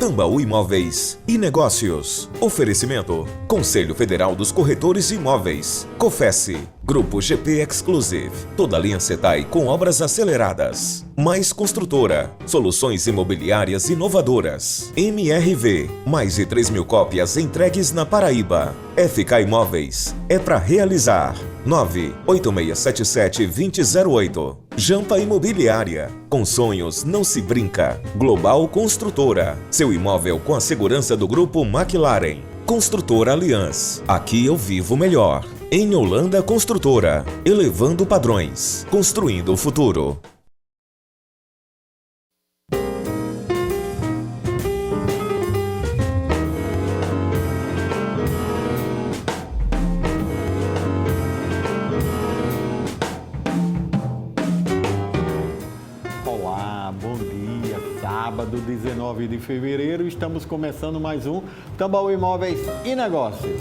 Tambaú Imóveis e Negócios. Oferecimento: Conselho Federal dos Corretores de Imóveis. COFECE. Grupo GP Exclusive. Toda linha Setai com obras aceleradas. Mais Construtora. Soluções imobiliárias inovadoras. MRV. Mais de 3.000 cópias entregues na Paraíba. FK Imóveis. É para realizar. 98677-2008. Jampa Imobiliária. Com sonhos não se brinca. Global Construtora. Seu imóvel com a segurança do Grupo McLaren. Construtora Allianz. Aqui eu vivo melhor. Em Holanda Construtora. Elevando padrões. Construindo o futuro. Sábado, 19 de fevereiro, estamos começando mais um Tambaú Imóveis e Negócios.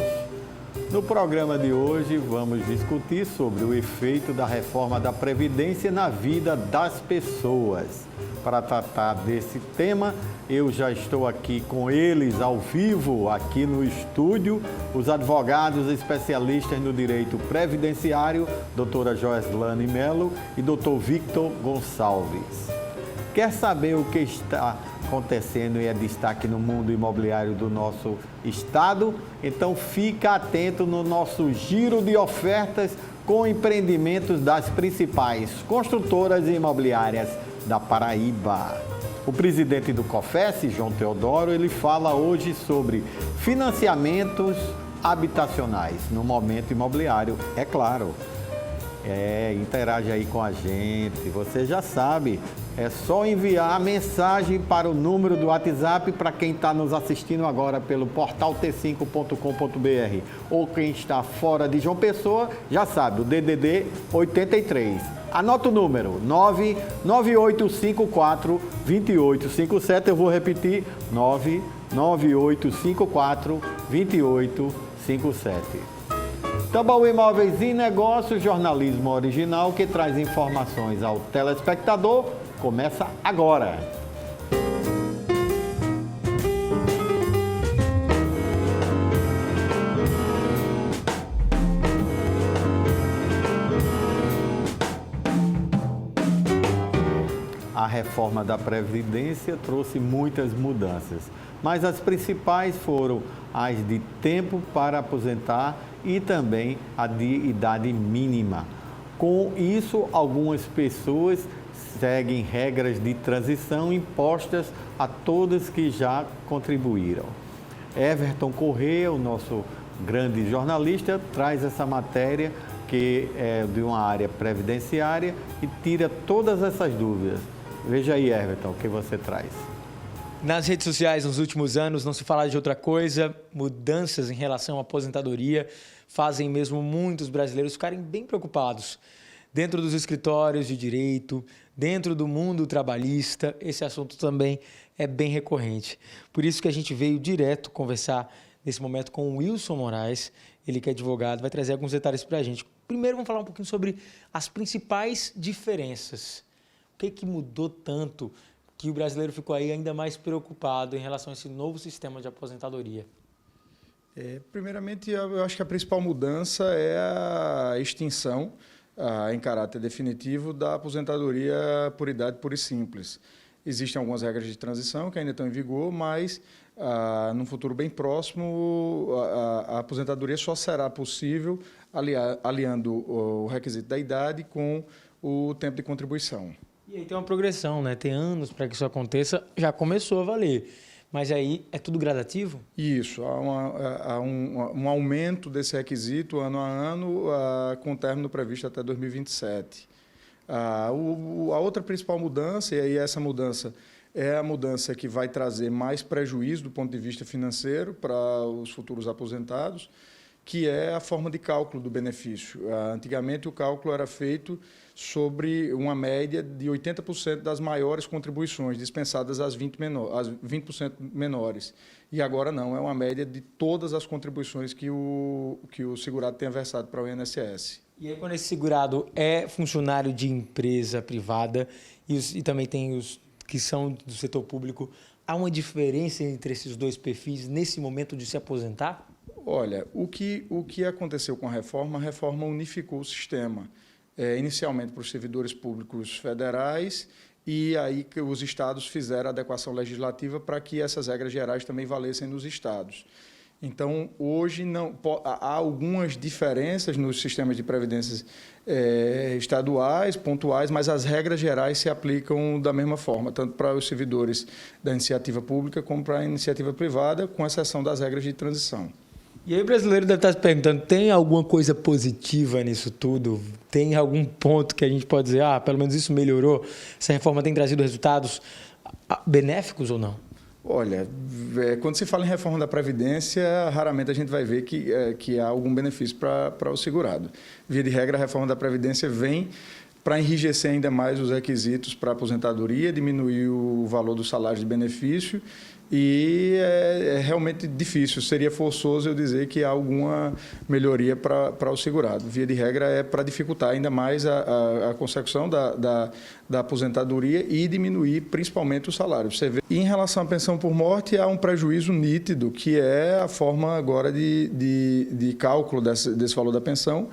No programa de hoje, vamos discutir sobre o efeito da reforma da Previdência na vida das pessoas. Para tratar desse tema, eu já estou aqui com eles ao vivo, aqui no estúdio, os advogados especialistas no direito previdenciário, doutora Joeslane Melo e doutor Victor Gonçalves. Quer saber o que está acontecendo e é destaque no mundo imobiliário do nosso estado? Então fica atento no nosso giro de ofertas com empreendimentos das principais construtoras imobiliárias da Paraíba. O presidente do COFECE, João Teodoro, ele fala hoje sobre financiamentos habitacionais no momento imobiliário, é claro. Interage aí com a gente, você já sabe, é só enviar a mensagem para o número do WhatsApp para quem está nos assistindo agora pelo portal t5.com.br ou quem está fora de João Pessoa, já sabe, o DDD 83. Anota o número, 99854-2857, eu vou repetir, 99854-2857. Tambaú Imóveis e Negócios, jornalismo original que traz informações ao telespectador, começa agora. A reforma da Previdência trouxe muitas mudanças, mas as principais foram as de tempo para aposentar e também a de idade mínima. Com isso, algumas pessoas seguem regras de transição impostas a todas que já contribuíram. Everton Corrêa, o nosso grande jornalista, traz essa matéria que é de uma área previdenciária e tira todas essas dúvidas. Veja aí, Everton, o que você traz. Nas redes sociais, nos últimos anos, não se fala de outra coisa. Mudanças em relação à aposentadoria fazem mesmo muitos brasileiros ficarem bem preocupados. Dentro dos escritórios de direito, dentro do mundo trabalhista, esse assunto também é bem recorrente. Por isso que a gente veio direto conversar nesse momento com o Wilson Moraes, ele que é advogado, vai trazer alguns detalhes para a gente. Primeiro, vamos falar um pouquinho sobre as principais diferenças. O que mudou tanto que o brasileiro ficou aí ainda mais preocupado em relação a esse novo sistema de aposentadoria? Primeiramente, eu acho que a principal mudança é a extinção, em caráter definitivo, da aposentadoria por idade pura e simples. Existem algumas regras de transição que ainda estão em vigor, mas, num futuro bem próximo, a aposentadoria só será possível aliando o requisito da idade com o tempo de contribuição. E aí tem uma progressão, né? Tem anos para que isso aconteça, já começou a valer. Mas aí é tudo gradativo? Isso, há um aumento desse requisito ano a ano, com término previsto até 2027. A outra principal mudança, e aí essa mudança é a mudança que vai trazer mais prejuízo do ponto de vista financeiro para os futuros aposentados, que é a forma de cálculo do benefício. Antigamente, o cálculo era feito sobre uma média de 80% das maiores contribuições, dispensadas as 20% menores. E agora não, é uma média de todas as contribuições que o segurado tem versado para o INSS. E aí, quando esse segurado é funcionário de empresa privada e também tem os que são do setor público, há uma diferença entre esses dois perfis nesse momento de se aposentar? Olha, o que aconteceu com a reforma unificou o sistema, inicialmente para os servidores públicos federais, e aí que os estados fizeram a adequação legislativa para que essas regras gerais também valessem nos estados. Então, hoje há algumas diferenças nos sistemas de previdência estaduais, pontuais, mas as regras gerais se aplicam da mesma forma, tanto para os servidores da iniciativa pública como para a iniciativa privada, com exceção das regras de transição. E aí o brasileiro deve estar se perguntando, tem alguma coisa positiva nisso tudo? Tem algum ponto que a gente pode dizer, pelo menos isso melhorou? Essa reforma tem trazido resultados benéficos ou não? Olha, quando se fala em reforma da Previdência, raramente a gente vai ver que há algum benefício para o segurado. Via de regra, a reforma da Previdência vem para enrijecer ainda mais os requisitos para a aposentadoria, diminuir o valor do salário de benefício, e é realmente difícil, seria forçoso eu dizer que há alguma melhoria para o segurado. Via de regra, é para dificultar ainda mais a consecução da aposentadoria e diminuir principalmente o salário. Você vê. E em relação à pensão por morte, há um prejuízo nítido, que é a forma agora de cálculo desse valor da pensão,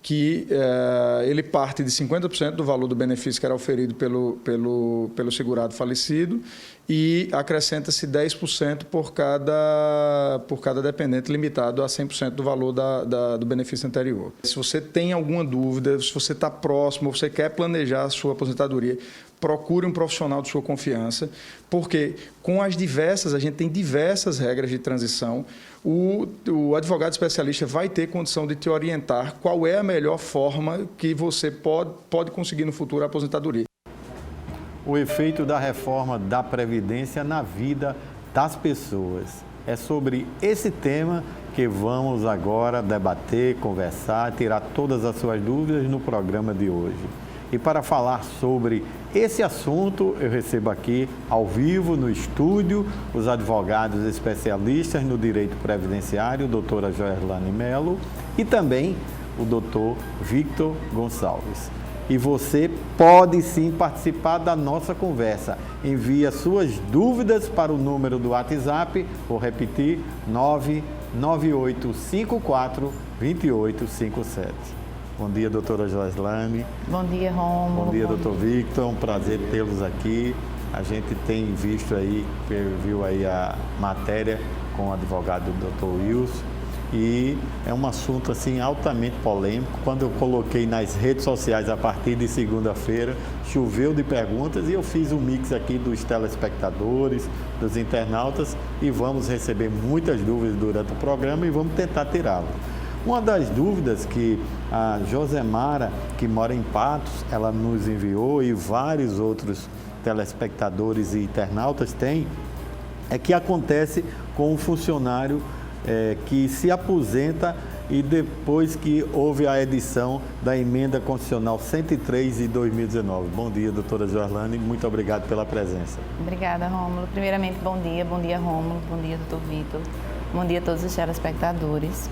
que ele parte de 50% do valor do benefício que era oferido pelo segurado falecido e acrescenta-se 10% por cada dependente, limitado a 100% do valor do benefício anterior. Se você tem alguma dúvida, se você está próximo, você quer planejar a sua aposentadoria, procure um profissional de sua confiança, porque a gente tem diversas regras de transição. O advogado especialista vai ter condição de te orientar qual é a melhor forma que você pode conseguir no futuro a aposentadoria. O efeito da reforma da Previdência na vida das pessoas. É sobre esse tema que vamos agora debater, conversar, tirar todas as suas dúvidas no programa de hoje. E para falar sobre esse assunto, eu recebo aqui, ao vivo, no estúdio, os advogados especialistas no direito previdenciário, a doutora Joerlane Mello, e também o doutor Victor Gonçalves. E você pode sim participar da nossa conversa. Envie as suas dúvidas para o número do WhatsApp, vou repetir, 99854-2857. Bom dia, doutora Joerlane. Bom dia, Rômulo. Bom dia, doutor Victor. É um prazer tê-los aqui. A gente tem viu aí a matéria com o advogado doutor Wilson. E é um assunto assim altamente polêmico. Quando eu coloquei nas redes sociais a partir de segunda-feira, choveu de perguntas e eu fiz um mix aqui dos telespectadores, dos internautas, e vamos receber muitas dúvidas durante o programa e vamos tentar tirá-las. Uma das dúvidas que a Josemara, que mora em Patos, ela nos enviou, e vários outros telespectadores e internautas têm, é que acontece com um funcionário que se aposenta e depois que houve a edição da Emenda Constitucional 103 de 2019. Bom dia, doutora Joerlane, muito obrigado pela presença. Obrigada, Rômulo. Primeiramente, bom dia, Rômulo, bom dia, doutor Victor, bom dia a todos os telespectadores.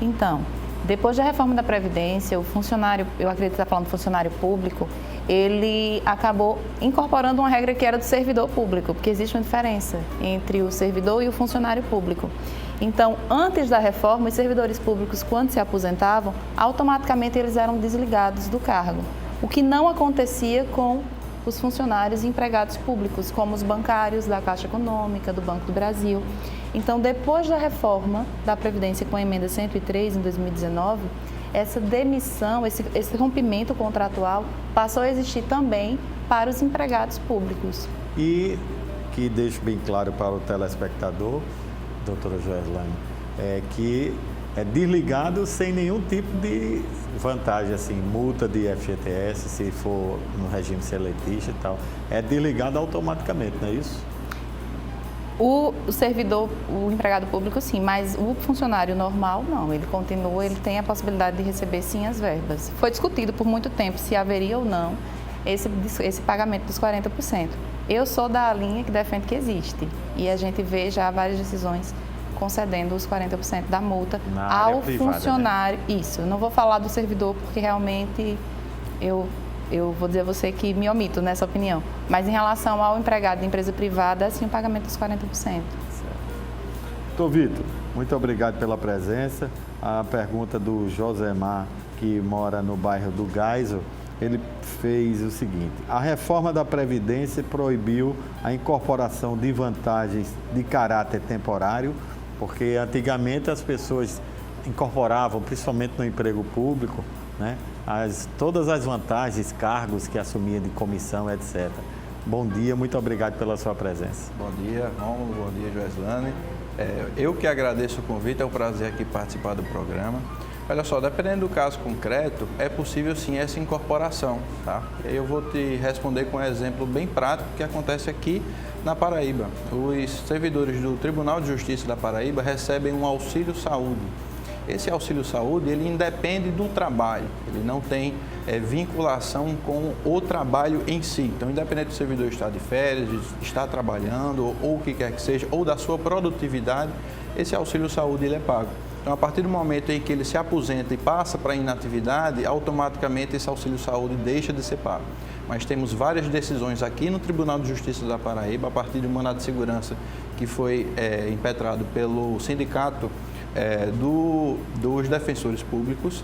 Então, depois da reforma da Previdência, o funcionário, eu acredito que está falando do funcionário público, ele acabou incorporando uma regra que era do servidor público, porque existe uma diferença entre o servidor e o funcionário público. Então, antes da reforma, os servidores públicos, quando se aposentavam, automaticamente eles eram desligados do cargo, o que não acontecia com os funcionários e empregados públicos, como os bancários da Caixa Econômica, do Banco do Brasil. Então, depois da reforma da Previdência com a Emenda 103, em 2019, essa demissão, esse rompimento contratual passou a existir também para os empregados públicos. E que deixo bem claro para o telespectador, doutora Joerlane, que é desligado sem nenhum tipo de vantagem, assim, multa de FGTS, se for no regime seletista e tal, é desligado automaticamente, não é isso? O servidor, o empregado público, sim, mas o funcionário normal, não. Ele continua, ele tem a possibilidade de receber, sim, as verbas. Foi discutido por muito tempo se haveria ou não esse pagamento dos 40%. Eu sou da linha que defende que existe. E a gente vê já várias decisões concedendo os 40% da multa ao funcionário. Né? Isso, eu não vou falar do servidor porque realmente eu eu vou dizer a você que me omito nessa opinião. Mas em relação ao empregado de empresa privada, sim, o pagamento dos 40%. Doutor Vitor, muito obrigado pela presença. A pergunta do Josemar, que mora no bairro do Geisel, ele fez o seguinte: a reforma da Previdência proibiu a incorporação de vantagens de caráter temporário, porque antigamente as pessoas incorporavam, principalmente no emprego público, né, todas as vantagens, cargos que assumia de comissão, etc. Bom dia, muito obrigado pela sua presença. Bom dia, Rômulo, bom dia, Joeslane. Eu que agradeço o convite, é um prazer aqui participar do programa. Olha só, dependendo do caso concreto, é possível sim essa incorporação, tá? Eu vou te responder com um exemplo bem prático que acontece aqui na Paraíba. Os servidores do Tribunal de Justiça da Paraíba recebem um auxílio saúde. Esse auxílio saúde, ele independe do trabalho, ele não tem vinculação com o trabalho em si. Então, independente do servidor estar de férias, estar trabalhando ou o que quer que seja, ou da sua produtividade, esse auxílio saúde ele é pago. Então, a partir do momento em que ele se aposenta e passa para a inatividade, automaticamente esse auxílio saúde deixa de ser pago. Mas temos várias decisões aqui no Tribunal de Justiça da Paraíba, a partir de um mandado de segurança que foi impetrado pelo sindicato dos defensores públicos,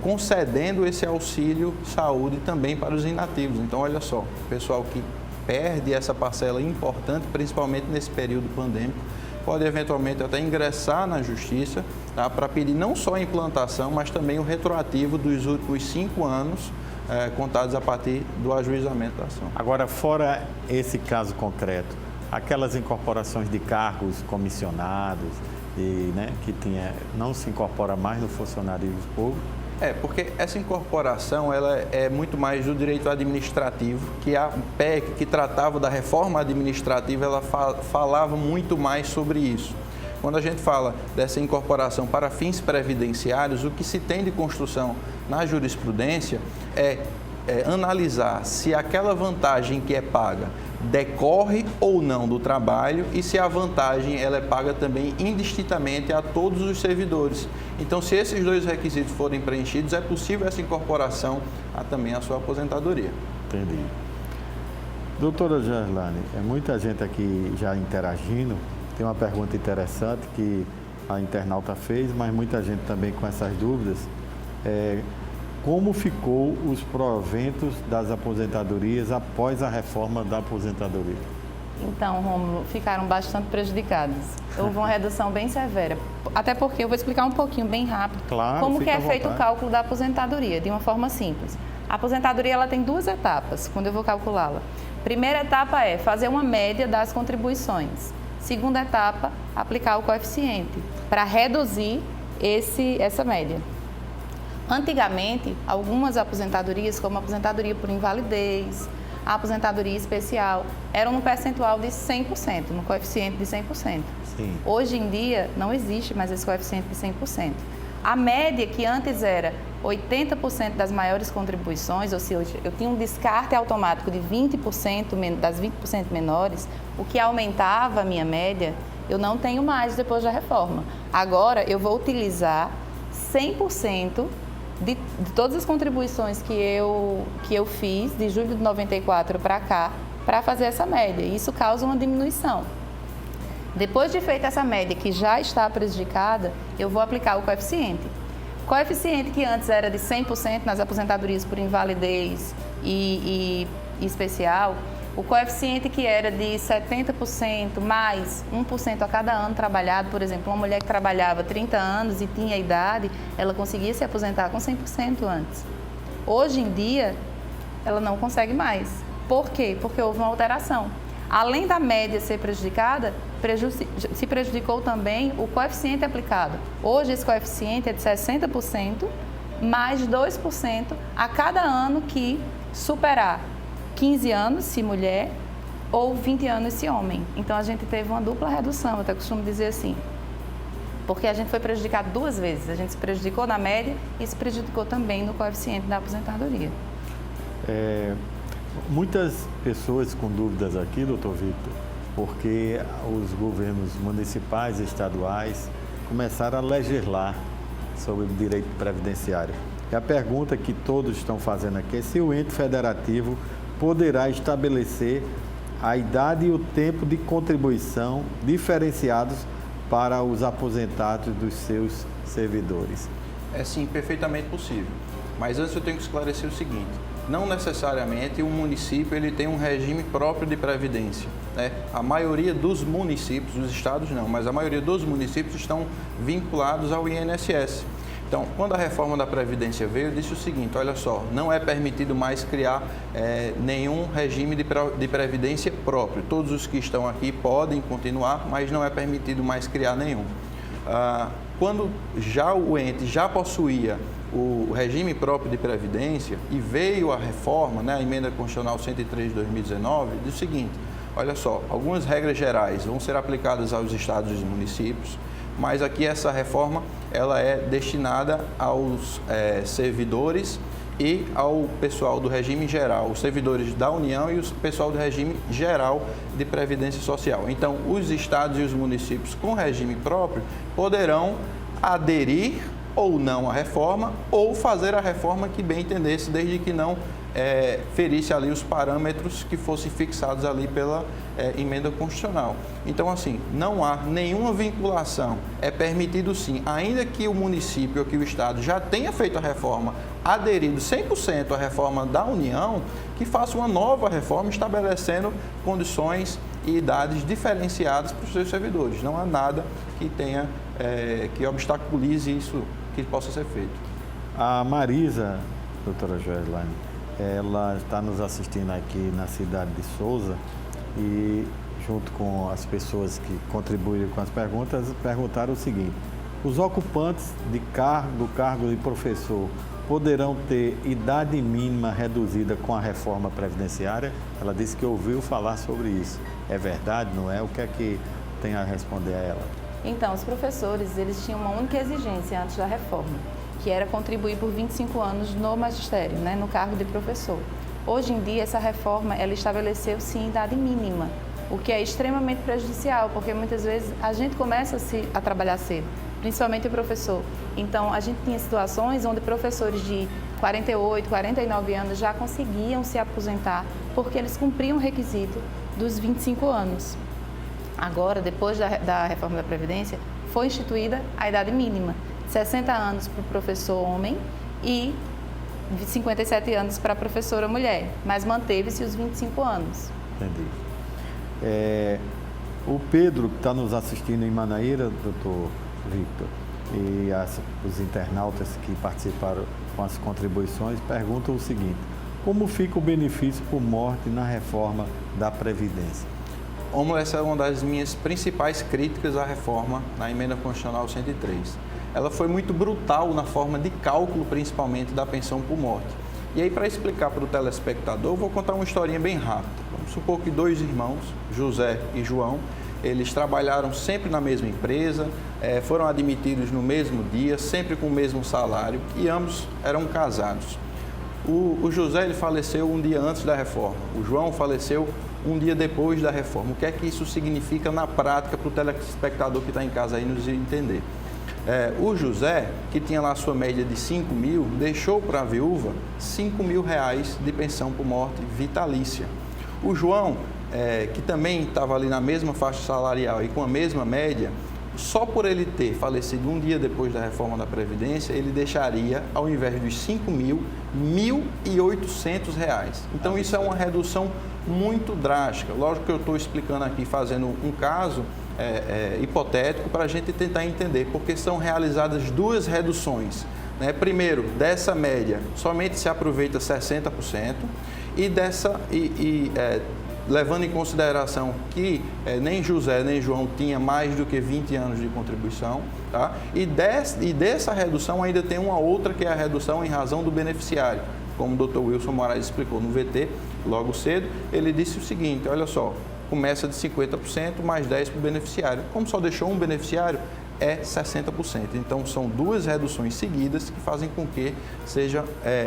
concedendo esse auxílio saúde também para os inativos. Então, olha só, o pessoal que perde essa parcela importante, principalmente nesse período pandêmico, pode eventualmente até ingressar na Justiça, tá, para pedir não só a implantação, mas também o retroativo dos últimos 5 anos contados a partir do ajuizamento da ação. Agora, fora esse caso concreto, aquelas incorporações de cargos comissionados, que não se incorpora mais no funcionário público? Porque essa incorporação ela é muito mais do direito administrativo, que a PEC, que tratava da reforma administrativa, ela falava muito mais sobre isso. Quando a gente fala dessa incorporação para fins previdenciários, o que se tem de construção na jurisprudência é analisar se aquela vantagem que é paga decorre ou não do trabalho e se a vantagem ela é paga também indistintamente a todos os servidores. Então, se esses dois requisitos forem preenchidos, é possível essa incorporação também à sua aposentadoria. Entendi. Doutora Joeslane, muita gente aqui já interagindo. Tem uma pergunta interessante que a internauta fez, mas muita gente também com essas dúvidas. Como ficou os proventos das aposentadorias após a reforma da aposentadoria? Então, Rômulo, ficaram bastante prejudicados. Houve uma redução bem severa. Até porque, eu vou explicar um pouquinho, bem rápido, como que é feito o cálculo da aposentadoria, de uma forma simples. A aposentadoria ela tem 2 etapas, quando eu vou calculá-la. Primeira etapa é fazer uma média das contribuições. Segunda etapa, aplicar o coeficiente, para reduzir essa média. Antigamente, algumas aposentadorias, como a aposentadoria por invalidez, a aposentadoria especial, eram no percentual de 100%, no coeficiente de 100%. Sim. Hoje em dia, não existe mais esse coeficiente de 100%. A média, que antes era 80% das maiores contribuições, ou seja, eu tinha um descarte automático de 20% das 20% menores, o que aumentava a minha média, eu não tenho mais depois da reforma. Agora, eu vou utilizar 100% de todas as contribuições que eu fiz de julho de 94 para cá, para fazer essa média. Isso causa uma diminuição. Depois de feita essa média que já está prejudicada, eu vou aplicar o coeficiente. Coeficiente que antes era de 100% nas aposentadorias por invalidez e especial, o coeficiente que era de 70% mais 1% a cada ano trabalhado, por exemplo, uma mulher que trabalhava 30 anos e tinha idade, ela conseguia se aposentar com 100% antes. Hoje em dia, ela não consegue mais. Por quê? Porque houve uma alteração. Além da média ser prejudicada, se prejudicou também o coeficiente aplicado. Hoje, esse coeficiente é de 60% mais 2% a cada ano que superar 15 anos, se mulher, ou 20 anos, se homem. Então, a gente teve uma dupla redução, eu até costumo dizer assim, porque a gente foi prejudicado 2 vezes. A gente se prejudicou na média e se prejudicou também no coeficiente da aposentadoria. Muitas pessoas com dúvidas aqui, doutor Vitor, porque os governos municipais e estaduais começaram a legislar sobre o direito previdenciário. E a pergunta que todos estão fazendo aqui é se o ente federativo poderá estabelecer a idade e o tempo de contribuição diferenciados para os aposentados dos seus servidores. É sim, perfeitamente possível. Mas antes eu tenho que esclarecer o seguinte: não necessariamente o município ele tem um regime próprio de previdência, né? A maioria dos municípios, os estados não, mas a maioria dos municípios estão vinculados ao INSS. Então, quando a reforma da Previdência veio, disse o seguinte: olha só, não é permitido mais criar nenhum regime de previdência próprio. Todos os que estão aqui podem continuar, mas não é permitido mais criar nenhum. Quando já o ente já possuía o regime próprio de previdência e veio a reforma, né, a emenda constitucional 103 de 2019, diz o seguinte: olha só, algumas regras gerais vão ser aplicadas aos estados e municípios, mas aqui essa reforma ela é destinada aos servidores e ao pessoal do regime geral, os servidores da União e o pessoal do regime geral de Previdência Social. Então, os estados e os municípios com regime próprio poderão aderir ou não à reforma, ou fazer a reforma que bem entendesse, desde que não ferisse ali os parâmetros que fossem fixados ali pela emenda constitucional. Então, assim, não há nenhuma vinculação. É permitido sim, ainda que o município ou que o estado já tenha feito a reforma, aderido 100% à reforma da União, que faça uma nova reforma estabelecendo condições e idades diferenciadas para os seus servidores. Não há nada que tenha, que obstaculize isso, que possa ser feito. A Marisa, doutora Joeslane, ela está nos assistindo aqui na cidade de Souza e, junto com as pessoas que contribuíram com as perguntas, perguntaram o seguinte: os ocupantes do cargo de professor poderão ter idade mínima reduzida com a reforma previdenciária? Ela disse que ouviu falar sobre isso. É verdade, não é? O que é que tem a responder a ela? Então, os professores, eles tinham uma única exigência antes da reforma, que era contribuir por 25 anos no magistério, né, no cargo de professor. Hoje em dia, essa reforma, ela estabeleceu, sim, idade mínima, o que é extremamente prejudicial, porque muitas vezes a gente começa a trabalhar cedo, principalmente o professor. Então, a gente tinha situações onde professores de 48, 49 anos já conseguiam se aposentar, porque eles cumpriam o requisito dos 25 anos. Agora, depois da reforma da Previdência, foi instituída a idade mínima, 60 anos para o professor homem e 57 anos para a professora mulher, mas manteve-se os 25 anos. Entendi. O Pedro, que está nos assistindo em Manaíra, doutor Victor, e os internautas que participaram com as contribuições, perguntam o seguinte: como fica o benefício por morte na reforma da Previdência? Essa é uma das minhas principais críticas à reforma na emenda constitucional 103. Ela foi muito brutal na forma de cálculo, principalmente, da pensão por morte. E aí, para explicar para o telespectador, eu vou contar uma historinha bem rápida. Vamos supor que dois irmãos, José e João, eles trabalharam sempre na mesma empresa, foram admitidos no mesmo dia, sempre com o mesmo salário, e ambos eram casados. O José ele faleceu um dia antes da reforma, o João faleceu um dia depois da reforma. O que é que isso significa na prática para o telespectador que está em casa aí nos entender? O José, que tinha lá a sua média de 5 mil, deixou para a viúva 5 mil reais de pensão por morte vitalícia. O João, que também estava ali na mesma faixa salarial e com a mesma média, só por ele ter falecido um dia depois da reforma da Previdência, ele deixaria, ao invés dos 5 mil, R$ 1.800. Então, isso é uma redução muito drástica. Lógico que eu estou explicando aqui, fazendo um caso hipotético para a gente tentar entender, porque são realizadas duas reduções. Né? Primeiro, dessa média, somente se aproveita 60% levando em consideração que nem José nem João tinha mais do que 20 anos de contribuição, tá? E dessa redução ainda tem uma outra, que é a redução em razão do beneficiário. Como o Dr. Wilson Moraes explicou no VT, logo cedo, ele disse o seguinte: olha só, começa de 50% mais 10% para o beneficiário. Como só deixou um beneficiário, é 60%. Então, são duas reduções seguidas que fazem com que seja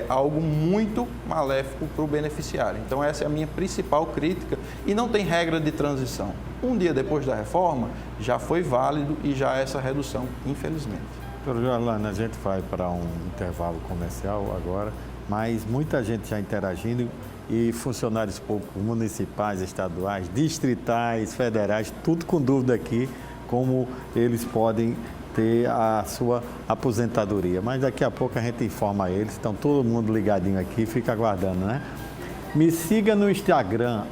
algo muito maléfico para o beneficiário. Então, essa é a minha principal crítica e não tem regra de transição. Um dia depois da reforma, já foi válido e já essa redução, infelizmente. Muito Doutora Joelane, a gente vai para um intervalo comercial agora, mas muita gente já interagindo e funcionários públicos municipais, estaduais, distritais, federais, tudo com dúvida aqui, como eles podem ter a sua aposentadoria. Mas daqui a pouco a gente informa eles, estão todo mundo ligadinho aqui, fica aguardando, né? Me siga no Instagram,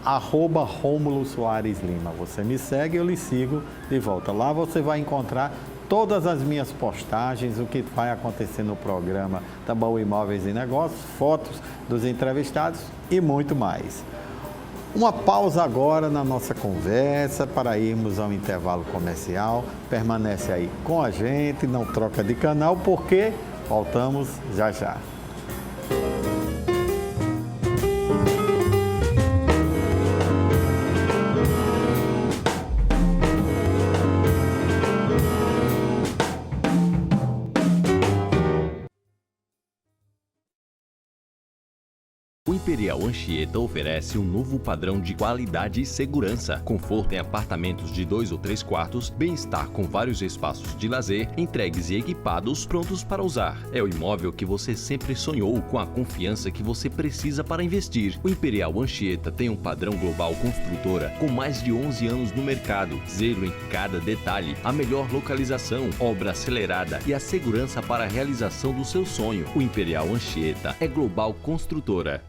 @Rômulo Soares Lima. Você me segue, eu lhe sigo de volta. Lá você vai encontrar todas as minhas postagens, o que vai acontecer no programa Tambaú Imóveis e Negócios, fotos dos entrevistados e muito mais. Uma pausa agora na nossa conversa para irmos ao intervalo comercial. Permanece aí com a gente, não troca de canal, porque voltamos já já. O Imperial Anchieta oferece um novo padrão de qualidade e segurança, conforto em apartamentos de 2 ou 3 quartos, bem-estar com vários espaços de lazer, entregues e equipados prontos para usar. É o imóvel que você sempre sonhou, com a confiança que você precisa para investir. O Imperial Anchieta tem um padrão global construtora, com mais de 11 anos no mercado, zelo em cada detalhe, a melhor localização, obra acelerada e a segurança para a realização do seu sonho. O Imperial Anchieta é global construtora.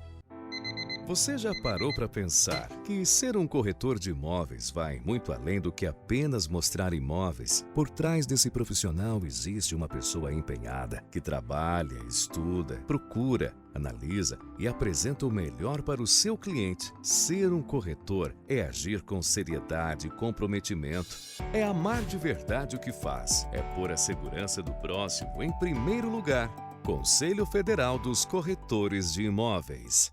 Você já parou para pensar que ser um corretor de imóveis vai muito além do que apenas mostrar imóveis? Por trás desse profissional existe uma pessoa empenhada, que trabalha, estuda, procura, analisa e apresenta o melhor para o seu cliente. Ser um corretor é agir com seriedade e comprometimento. É amar de verdade o que faz. É pôr a segurança do próximo em primeiro lugar. Conselho Federal dos Corretores de Imóveis.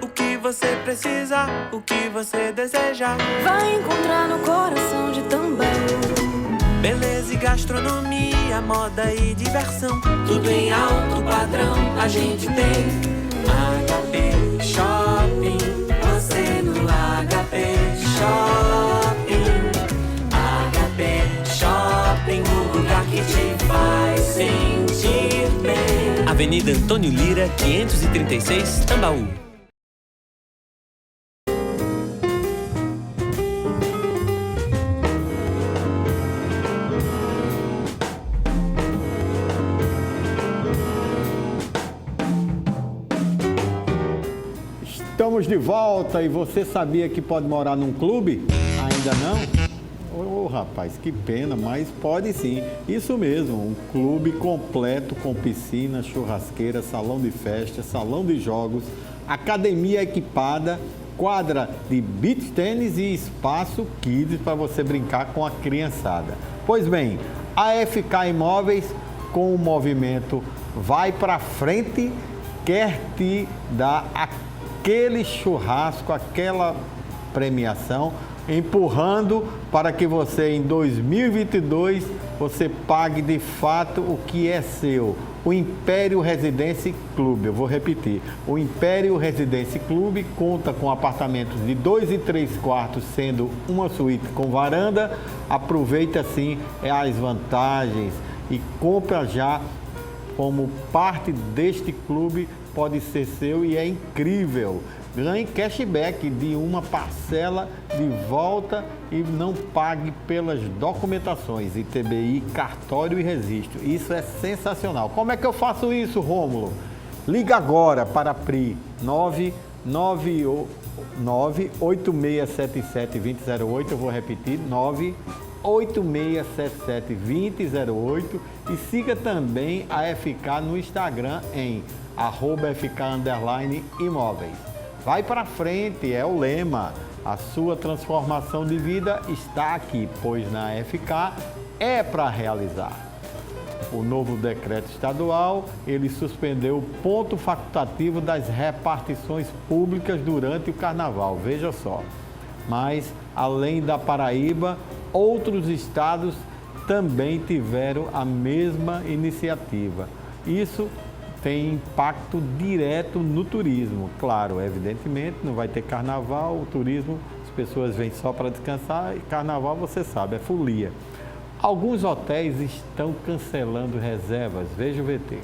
O que você precisa, o que você deseja, vai encontrar no coração de Tambaú. Beleza e gastronomia, moda e diversão, tudo em alto padrão a gente tem. HP Shopping, você no HP Shopping. HP Shopping, o lugar que te faz sentir bem. Avenida Antônio Lira, 536, Tambaú. Estamos de volta e você sabia que pode morar num clube? Ainda não? Ô, rapaz, que pena, mas pode sim. Isso mesmo, um clube completo com piscina, churrasqueira, salão de festa, salão de jogos, academia equipada, quadra de beach tênis e espaço kids para você brincar com a criançada. Pois bem, a FK Imóveis, com o movimento Vai Pra Frente, quer te dar aquele churrasco, aquela premiação, empurrando para que você em 2022 você pague de fato o que é seu. O Império Residência Clube, eu vou repetir, o Império Residência Clube conta com apartamentos de 2 e 3 quartos, sendo uma suíte com varanda. Aproveite assim as vantagens e compra já como parte deste clube, pode ser seu e é incrível. Ganhe cashback de uma parcela de volta e não pague pelas documentações, ITBI, cartório e registro. Isso é sensacional. Como é que eu faço isso, Rômulo? Liga agora para a PRI 98677-2008, eu vou repetir, 98677-2008 e siga também a FK no Instagram em @FK_imóveis. Vai para frente, é o lema. A sua transformação de vida está aqui, pois na FK é para realizar. O novo decreto estadual, ele suspendeu o ponto facultativo das repartições públicas durante o carnaval, veja só. Mas, além da Paraíba, outros estados também tiveram a mesma iniciativa. Isso tem impacto direto no turismo. Claro, evidentemente, não vai ter carnaval, o turismo, as pessoas vêm só para descansar e carnaval, você sabe, é folia. Alguns hotéis estão cancelando reservas. Veja o VT.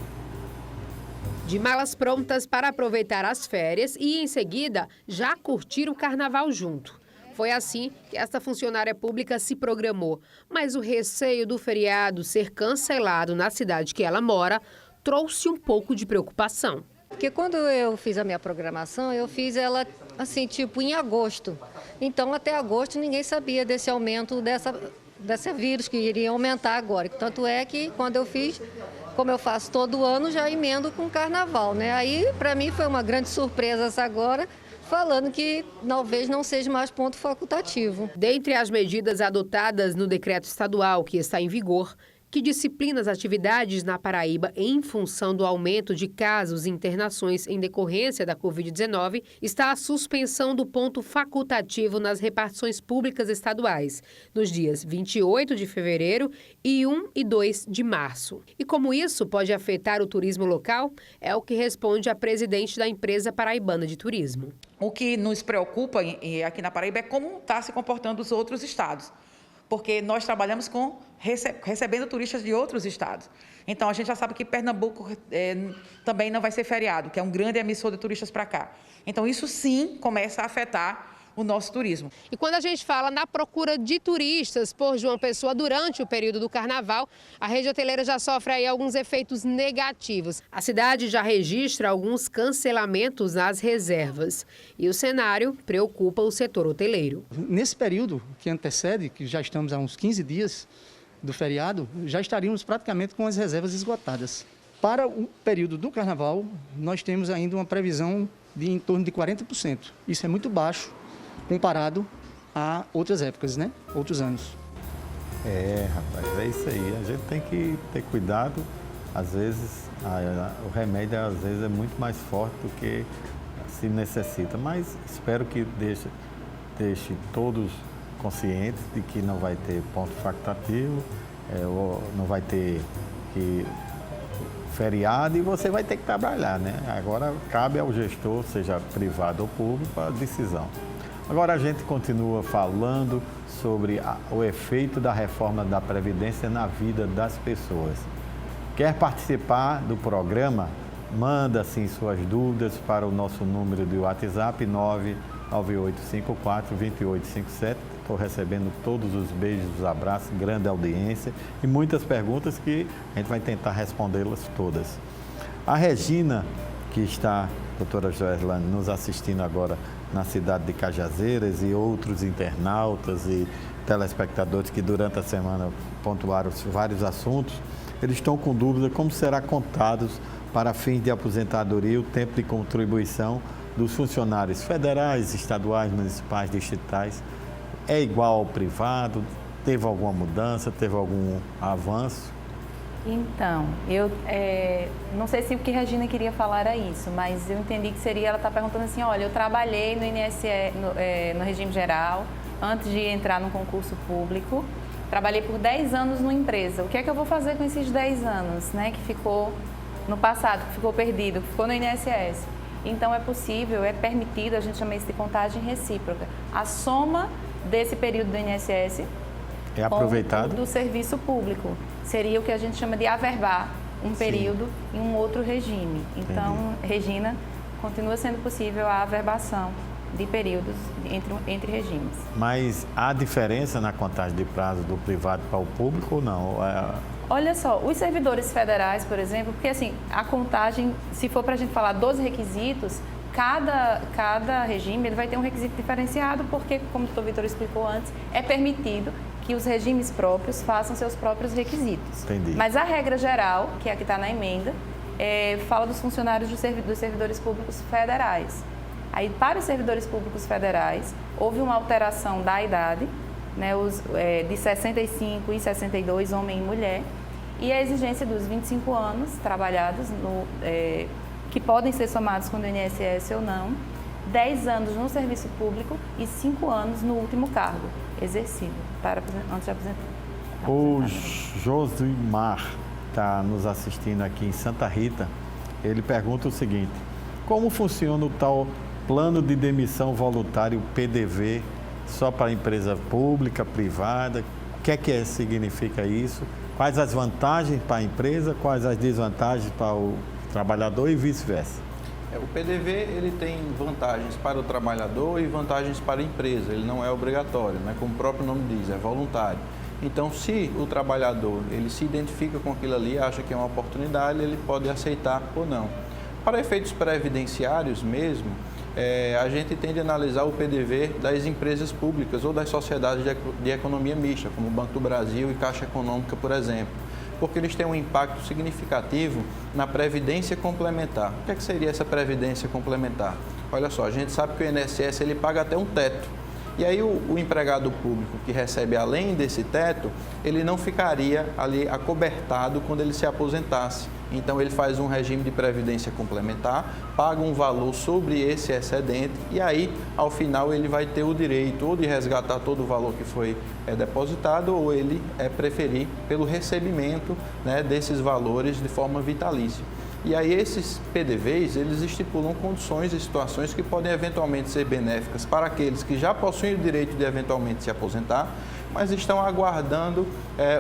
De malas prontas para aproveitar as férias e, em seguida, já curtir o carnaval junto. Foi assim que esta funcionária pública se programou. Mas o receio do feriado ser cancelado na cidade que ela mora trouxe um pouco de preocupação. Porque quando eu fiz a minha programação, eu fiz ela assim, tipo em agosto. Então, até agosto, ninguém sabia desse aumento desse vírus que iria aumentar agora. Tanto é que quando eu fiz, como eu faço todo ano, já emendo com carnaval, né? Aí, para mim, foi uma grande surpresa essa agora, falando que talvez não seja mais ponto facultativo. Dentre as medidas adotadas no decreto estadual que está em vigor, que disciplina as atividades na Paraíba em função do aumento de casos e internações em decorrência da Covid-19, está a suspensão do ponto facultativo nas repartições públicas estaduais, nos dias 28 de fevereiro e 1 e 2 de março. E como isso pode afetar o turismo local, é o que responde a presidente da empresa paraibana de turismo. O que nos preocupa aqui na Paraíba é como está se comportando os outros estados. Porque nós trabalhamos recebendo turistas de outros estados. Então, a gente já sabe que Pernambuco também não vai ser feriado, que é um grande emissor de turistas para cá. Então, isso sim começa a afetar o nosso turismo. E quando a gente fala na procura de turistas por João Pessoa durante o período do carnaval, a rede hoteleira já sofre aí alguns efeitos negativos. A cidade já registra alguns cancelamentos nas reservas. E o cenário preocupa o setor hoteleiro. Nesse período que antecede, que já estamos há uns 15 dias do feriado, já estaríamos praticamente com as reservas esgotadas. Para o período do carnaval, nós temos ainda uma previsão de em torno de 40%. Isso é muito baixo comparado a outras épocas, né? Outros anos. Rapaz, é isso aí. A gente tem que ter cuidado. Às vezes, o remédio às vezes é muito mais forte do que se necessita. Mas espero que deixe todos conscientes de que não vai ter ponto facultativo, não vai ter feriado e você vai ter que trabalhar, né? Agora cabe ao gestor, seja privado ou público, a decisão. Agora a gente continua falando sobre o efeito da reforma da Previdência na vida das pessoas. Quer participar do programa? Manda assim suas dúvidas para o nosso número de WhatsApp 99854-2857. Estou recebendo todos os beijos, os abraços, grande audiência e muitas perguntas que a gente vai tentar respondê-las todas. A Regina, que está, doutora Joeslane, nos assistindo agora na cidade de Cajazeiras e outros internautas e telespectadores que durante a semana pontuaram vários assuntos, eles estão com dúvida como será contados para fins de aposentadoria o tempo de contribuição dos funcionários federais, estaduais, municipais, distritais. É igual ao privado? Teve alguma mudança? Teve algum avanço? Então, eu não sei se o que a Regina queria falar era isso, mas eu entendi que seria, ela está perguntando assim, olha, eu trabalhei no INSS, no regime geral, antes de entrar no concurso público, trabalhei por 10 anos numa empresa. O que é que eu vou fazer com esses 10 anos, né, que ficou no passado, que ficou perdido, que ficou no INSS? Então, é possível, é permitido, a gente chama isso de contagem recíproca, a soma desse período do INSS é aproveitado do serviço público. Seria o que a gente chama de averbar um período em um outro regime. Então, Regina, continua sendo possível a averbação de períodos entre regimes. Mas há diferença na contagem de prazo do privado para o público ou não? Olha só, os servidores federais, por exemplo, porque assim, a contagem, se for para a gente falar dos requisitos, cada regime ele vai ter um requisito diferenciado, porque, como o doutor Vitor explicou antes, é permitido que os regimes próprios façam seus próprios requisitos. Entendi. Mas a regra geral, que é a que está na emenda, fala dos funcionários dos servidores públicos federais. Aí, para os servidores públicos federais, houve uma alteração da idade, né, de 65 e 62, homem e mulher, e a exigência dos 25 anos trabalhados, que podem ser somados com o INSS ou não, 10 anos no serviço público e 5 anos no último cargo exercido, antes de aposentar. O Josimar está nos assistindo aqui em Santa Rita. Ele pergunta o seguinte: como funciona o tal plano de demissão voluntário PDV só para empresa pública, privada? que significa isso? Quais as vantagens para a empresa, quais as desvantagens para o trabalhador e vice-versa? O PDV ele tem vantagens para o trabalhador e vantagens para a empresa. Ele não é obrigatório, né? Como o próprio nome diz, é voluntário. Então, se o trabalhador ele se identifica com aquilo ali, acha que é uma oportunidade, ele pode aceitar ou não. Para efeitos previdenciários mesmo, a gente tende a analisar o PDV das empresas públicas ou das sociedades de economia mista, como o Banco do Brasil e Caixa Econômica, por exemplo, porque eles têm um impacto significativo na previdência complementar. O que seria essa previdência complementar? Olha só, a gente sabe que o INSS ele paga até um teto. E aí o empregado público que recebe além desse teto, ele não ficaria ali acobertado quando ele se aposentasse. Então ele faz um regime de previdência complementar, paga um valor sobre esse excedente e aí ao final ele vai ter o direito ou de resgatar todo o valor que foi depositado ou ele preferir pelo recebimento, né, desses valores de forma vitalícia. E aí esses PDVs, eles estipulam condições e situações que podem eventualmente ser benéficas para aqueles que já possuem o direito de eventualmente se aposentar, mas estão aguardando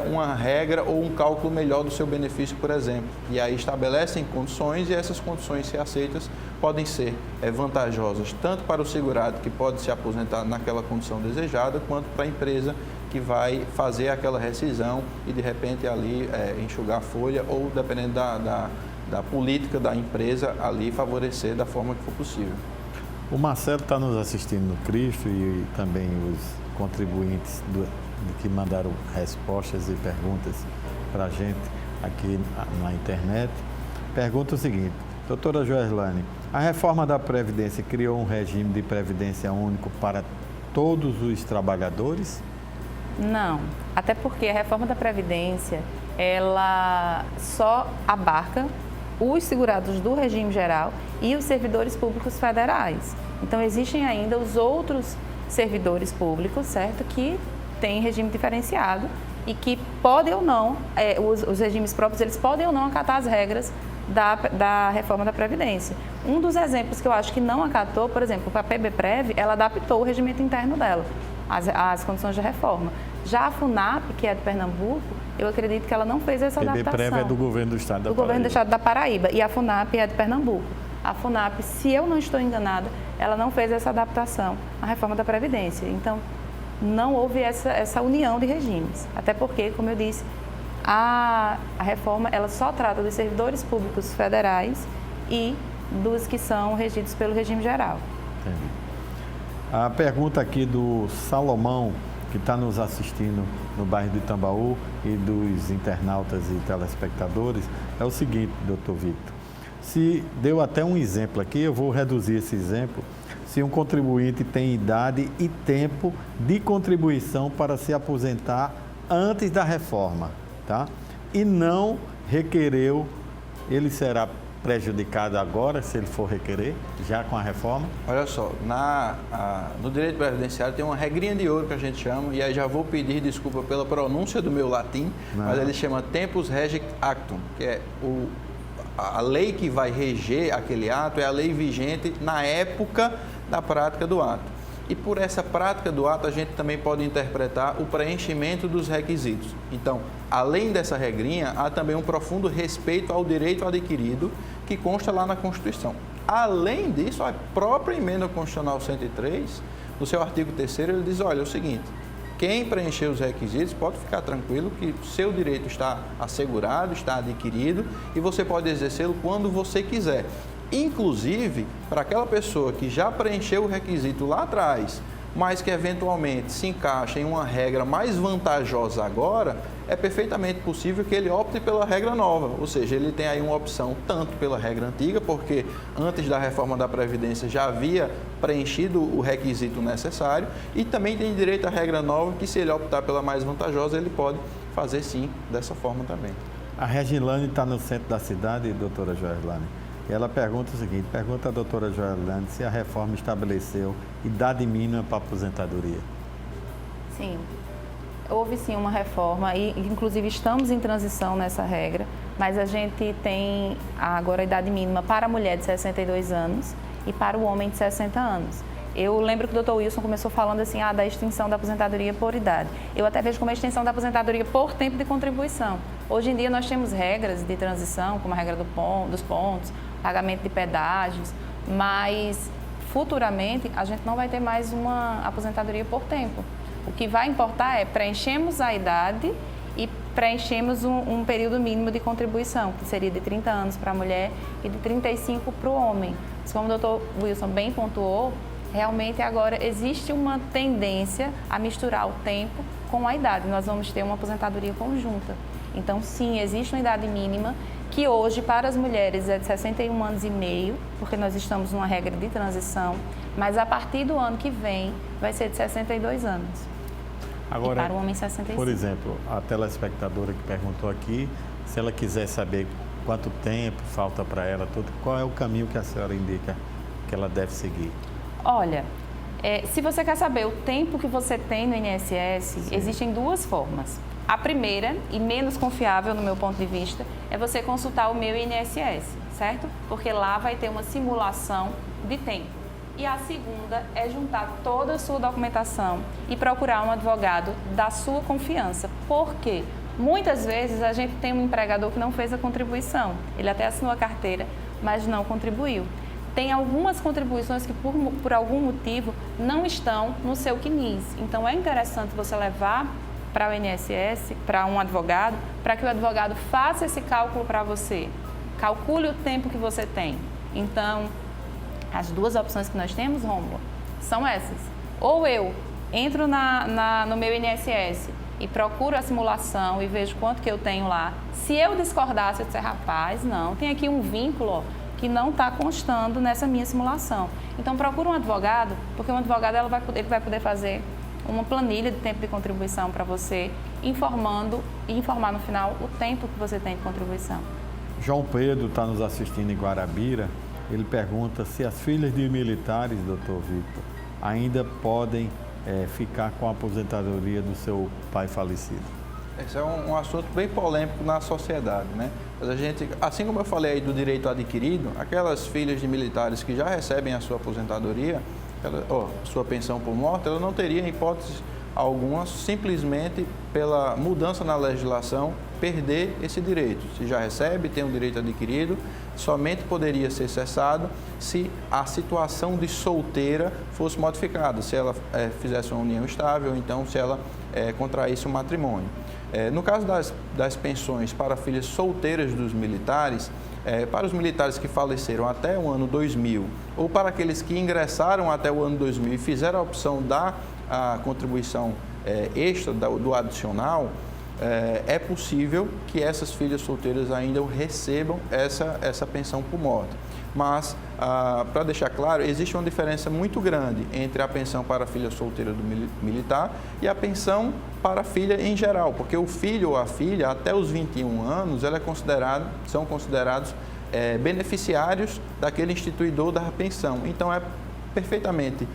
uma regra ou um cálculo melhor do seu benefício, por exemplo. E aí estabelecem condições e essas condições, se aceitas, podem ser vantajosas tanto para o segurado que pode se aposentar naquela condição desejada, quanto para a empresa que vai fazer aquela rescisão e de repente ali enxugar a folha ou dependendo da política da empresa ali favorecer da forma que for possível. O Marcelo está nos assistindo no Cristo e também os contribuintes que mandaram respostas e perguntas para a gente aqui na internet. Pergunta o seguinte: doutora Joeslane, a reforma da Previdência criou um regime de previdência único para todos os trabalhadores? Não, até porque a reforma da Previdência, ela só abarca os segurados do regime geral e os servidores públicos federais. Então, existem ainda os outros servidores públicos, certo, que têm regime diferenciado e que podem ou não, os regimes próprios, eles podem ou não acatar as regras da reforma da Previdência. Um dos exemplos que eu acho que não acatou, por exemplo, a PBPrev, ela adaptou o regimento interno dela, às condições da reforma. Já a FUNAP, que é de Pernambuco, eu acredito que ela não fez essa adaptação. A PBPrev é do governo do estado da Paraíba. Do governo do estado da Paraíba. E a FUNAP é de Pernambuco. A FUNAP, se eu não estou enganada, ela não fez essa adaptação à reforma da Previdência. Então, não houve essa união de regimes. Até porque, como eu disse, a reforma ela só trata dos servidores públicos federais e dos que são regidos pelo regime geral. Entendi. A pergunta aqui do Salomão, que está nos assistindo no bairro de Tambaú, e dos internautas e telespectadores, é o seguinte, doutor Victor. Se deu até um exemplo aqui, eu vou reduzir esse exemplo. Se um contribuinte tem idade e tempo de contribuição para se aposentar antes da reforma, tá? E não requereu, ele será prejudicado agora, se ele for requerer, já com a reforma? Olha só, no direito previdenciário tem uma regrinha de ouro que a gente chama, e aí já vou pedir desculpa pela pronúncia do meu latim, mas ele chama Tempus Regit Actum, que é a lei que vai reger aquele ato, é a lei vigente na época da prática do ato. E por essa prática do ato, a gente também pode interpretar o preenchimento dos requisitos. Então, além dessa regrinha, há também um profundo respeito ao direito adquirido que consta lá na Constituição. Além disso, a própria Emenda Constitucional 103, no seu artigo 3º, ele diz, olha, é o seguinte, quem preencher os requisitos pode ficar tranquilo que o seu direito está assegurado, está adquirido e você pode exercê-lo quando você quiser. Inclusive, para aquela pessoa que já preencheu o requisito lá atrás, mas que eventualmente se encaixa em uma regra mais vantajosa agora, é perfeitamente possível que ele opte pela regra nova. Ou seja, ele tem aí uma opção tanto pela regra antiga, porque antes da reforma da Previdência já havia preenchido o requisito necessário, e também tem direito à regra nova, que se ele optar pela mais vantajosa, ele pode fazer sim dessa forma também. A Regilane está no centro da cidade, doutora Joeslane. E ela pergunta o seguinte, pergunta a doutora Joeslane se a reforma estabeleceu idade mínima para aposentadoria. Sim, houve sim uma reforma e inclusive estamos em transição nessa regra, mas a gente tem agora a idade mínima para a mulher de 62 anos e para o homem de 60 anos. Eu lembro que o Dr. Wilson começou falando assim, da extinção da aposentadoria por idade. Eu até vejo como a extinção da aposentadoria por tempo de contribuição. Hoje em dia nós temos regras de transição, como a regra dos pontos, pagamento de pedágios, mas futuramente a gente não vai ter mais uma aposentadoria por tempo. O que vai importar é preenchemos a idade e preenchemos um período mínimo de contribuição, que seria de 30 anos para a mulher e de 35 para o homem. Mas como o Dr. Wilson bem pontuou, realmente agora existe uma tendência a misturar o tempo com a idade. Nós vamos ter uma aposentadoria conjunta. Então, sim, existe uma idade mínima que hoje para as mulheres é de 61 anos e meio, porque nós estamos numa regra de transição, mas a partir do ano que vem vai ser de 62 anos. Agora, e para o homem 65. Por exemplo, a telespectadora que perguntou aqui, se ela quiser saber quanto tempo falta para ela, qual é o caminho que a senhora indica que ela deve seguir? Olha, se você quer saber o tempo que você tem no INSS, existem duas formas. A primeira, e menos confiável no meu ponto de vista, é você consultar o meu INSS, certo? Porque lá vai ter uma simulação de tempo. E a segunda é juntar toda a sua documentação e procurar um advogado da sua confiança. Por quê? Muitas vezes a gente tem um empregador que não fez a contribuição. Ele até assinou a carteira, mas não contribuiu. Tem algumas contribuições que por algum motivo não estão no seu CNIS. Então é interessante você levar para o INSS, para um advogado, para que o advogado faça esse cálculo para você. Calcule o tempo que você tem. Então, as duas opções que nós temos, Rômulo, são essas. Ou eu entro no meu INSS e procuro a simulação e vejo quanto que eu tenho lá. Se eu discordar, se eu disser, rapaz, não, tem aqui um vínculo que não está constando nessa minha simulação. Então, procura um advogado, porque um advogado ele vai poder fazer uma planilha de tempo de contribuição para você, informar no final o tempo que você tem de contribuição. João Pedro está nos assistindo em Guarabira. Ele pergunta se as filhas de militares, doutor Victor, ainda podem ficar com a aposentadoria do seu pai falecido. Esse é um assunto bem polêmico na sociedade, né? Mas a gente, assim como eu falei aí do direito adquirido, aquelas filhas de militares que já recebem a sua aposentadoria, sua pensão por morte, ela não teria, em hipótese alguma, simplesmente pela mudança na legislação, perder esse direito. Se já recebe, tem um direito adquirido, somente poderia ser cessado se a situação de solteira fosse modificada, se ela fizesse uma união estável, ou então se ela contraísse um matrimônio. No caso das pensões para filhas solteiras dos militares, para os militares que faleceram até o ano 2000 ou para aqueles que ingressaram até o ano 2000 e fizeram a opção da contribuição extra, do adicional, é possível que essas filhas solteiras ainda recebam essa pensão por morte. Mas, para deixar claro, existe uma diferença muito grande entre a pensão para a filha solteira do militar e a pensão para a filha em geral, porque o filho ou a filha, até os 21 anos, são considerados beneficiários daquele instituidor da pensão. Então, é perfeitamente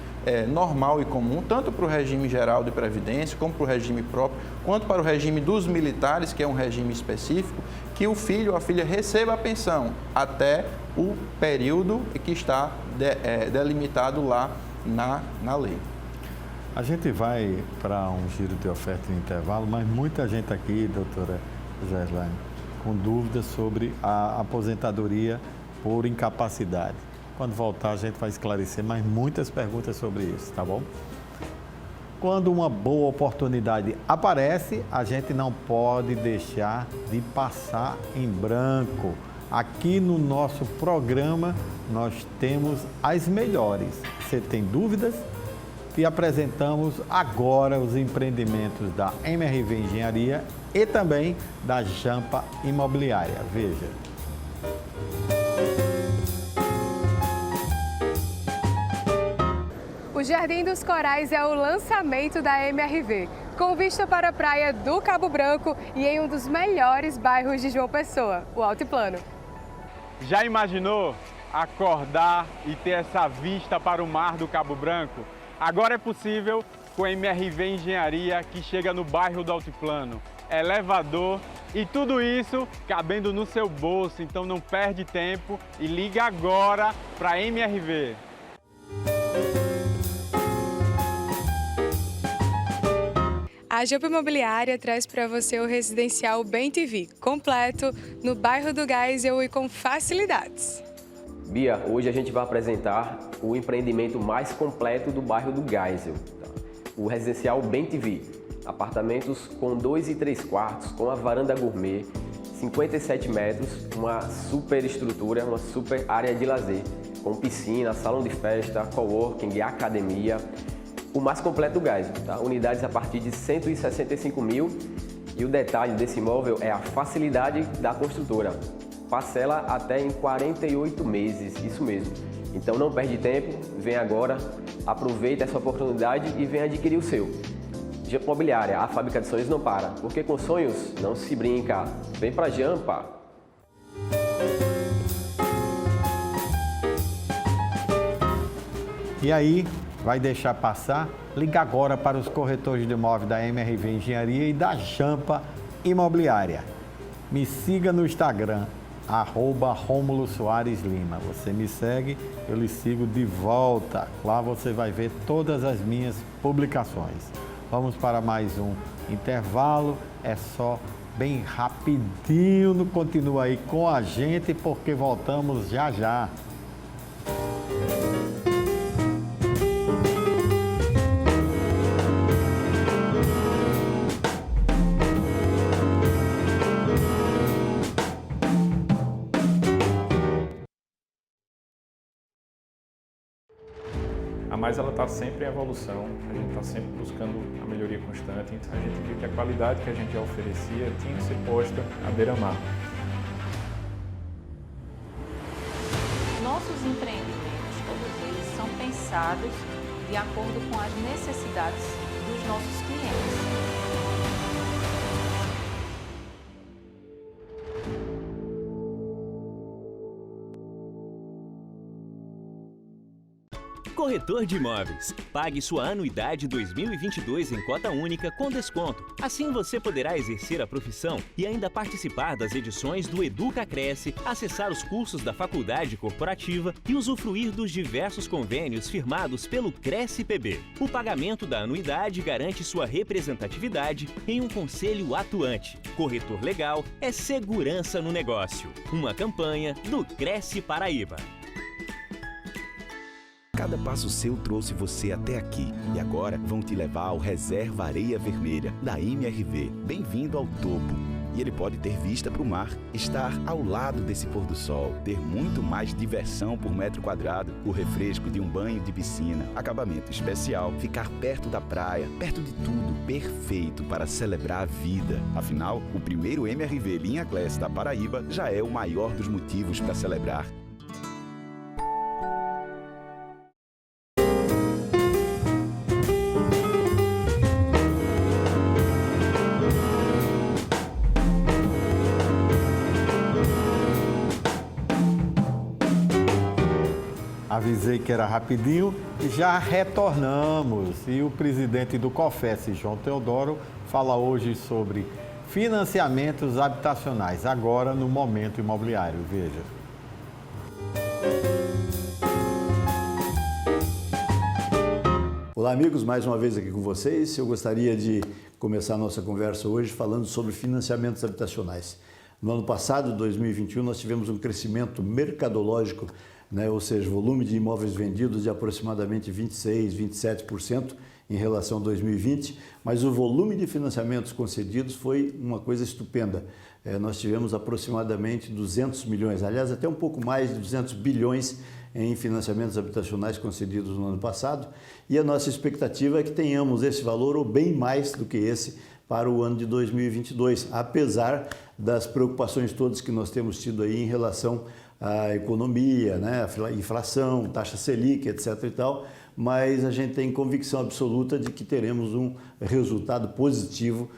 normal e comum, tanto para o regime geral de previdência, como para o regime próprio, quanto para o regime dos militares, que é um regime específico, que o filho ou a filha receba a pensão até o período que está delimitado lá na lei. A gente vai para um giro de oferta e intervalo, mas muita gente aqui, doutora Joeslane, com dúvidas sobre a aposentadoria por incapacidade. Quando voltar, a gente vai esclarecer mais muitas perguntas sobre isso, tá bom? Quando uma boa oportunidade aparece, a gente não pode deixar de passar em branco. Aqui no nosso programa, nós temos as melhores. Você tem dúvidas? E apresentamos agora os empreendimentos da MRV Engenharia e também da Jampa Imobiliária. Veja. O Jardim dos Corais é o lançamento da MRV, com vista para a praia do Cabo Branco e em um dos melhores bairros de João Pessoa, o Altiplano. Já imaginou acordar e ter essa vista para o mar do Cabo Branco? Agora é possível com a MRV Engenharia, que chega no bairro do Altiplano. Elevador e tudo isso cabendo no seu bolso, então não perde tempo e liga agora para a MRV. A Jampa Imobiliária traz para você o residencial Bem-TV, completo, no bairro do Geisel e com facilidades. Bia, hoje a gente vai apresentar o empreendimento mais completo do bairro do Geisel, tá? O residencial Bem-TV. Apartamentos com 2 e 3 quartos, com a varanda gourmet, 57 metros, uma super estrutura, uma super área de lazer, com piscina, salão de festa, coworking e academia. O mais completo do Geisel, tá? Unidades a partir de 165 mil, e o detalhe desse imóvel é a facilidade da construtora. Parcela até em 48 meses, isso mesmo. Então não perde tempo, vem agora, aproveita essa oportunidade e vem adquirir o seu. Jampa Imobiliária, a fábrica de sonhos não para, porque com sonhos não se brinca. Vem pra Jampa! E aí, vai deixar passar? Liga agora para os corretores de imóveis da MRV Engenharia e da Jampa Imobiliária. Me siga no Instagram, @Rômulo Soares Lima. Você me segue, eu lhe sigo de volta. Lá você vai ver todas as minhas publicações. Vamos para mais um intervalo, é só bem rapidinho, continua aí com a gente porque voltamos já já. Mas ela está sempre em evolução, a gente está sempre buscando a melhoria constante, então a gente viu que a qualidade que a gente já oferecia tinha que ser posta à beira-mar. Nossos empreendimentos, todos eles são pensados de acordo com as necessidades dos nossos clientes. Corretor de Imóveis. Pague sua anuidade 2022 em cota única com desconto. Assim você poderá exercer a profissão e ainda participar das edições do Educa Cresce, acessar os cursos da Faculdade Corporativa e usufruir dos diversos convênios firmados pelo Cresce PB. O pagamento da anuidade garante sua representatividade em um conselho atuante. Corretor legal é segurança no negócio. Uma campanha do Cresce Paraíba. Cada passo seu trouxe você até aqui e agora vão te levar ao Reserva Areia Vermelha, da MRV. Bem-vindo ao topo. E ele pode ter vista para o mar, estar ao lado desse pôr do sol, ter muito mais diversão por metro quadrado, o refresco de um banho de piscina, acabamento especial, ficar perto da praia, perto de tudo, perfeito para celebrar a vida. Afinal, o primeiro MRV Linha Class da Paraíba já é o maior dos motivos para celebrar. Avisei que era rapidinho e já retornamos. E o presidente do COFES, João Teodoro, fala hoje sobre financiamentos habitacionais, agora no Momento Imobiliário. Veja. Olá, amigos, mais uma vez aqui com vocês. Eu gostaria de começar a nossa conversa hoje falando sobre financiamentos habitacionais. No ano passado, 2021, nós tivemos um crescimento mercadológico, ou seja, volume de imóveis vendidos de aproximadamente 26%, 27% em relação a 2020, mas o volume de financiamentos concedidos foi uma coisa estupenda. Nós tivemos aproximadamente 200 milhões, aliás, até um pouco mais de 200 bilhões em financiamentos habitacionais concedidos no ano passado, e a nossa expectativa é que tenhamos esse valor ou bem mais do que esse para o ano de 2022, apesar das preocupações todas que nós temos tido aí em relação à economia, a inflação, taxa Selic, etc. e tal, mas a gente tem convicção absoluta de que teremos um resultado positivo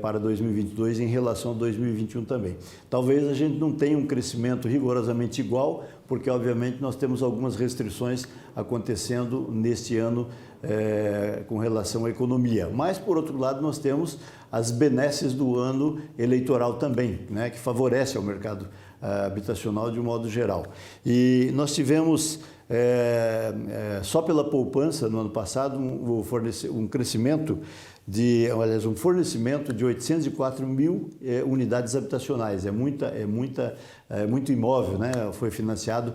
para 2022 em relação a 2021 também. Talvez a gente não tenha um crescimento rigorosamente igual, porque obviamente nós temos algumas restrições acontecendo neste ano com relação à economia. Mas, por outro lado, nós temos as benesses do ano eleitoral também, que favorece ao mercado habitacional de um modo geral. E nós tivemos, só pela poupança no ano passado, um crescimento um fornecimento de 804 mil unidades habitacionais. É muito imóvel, né? Foi financiado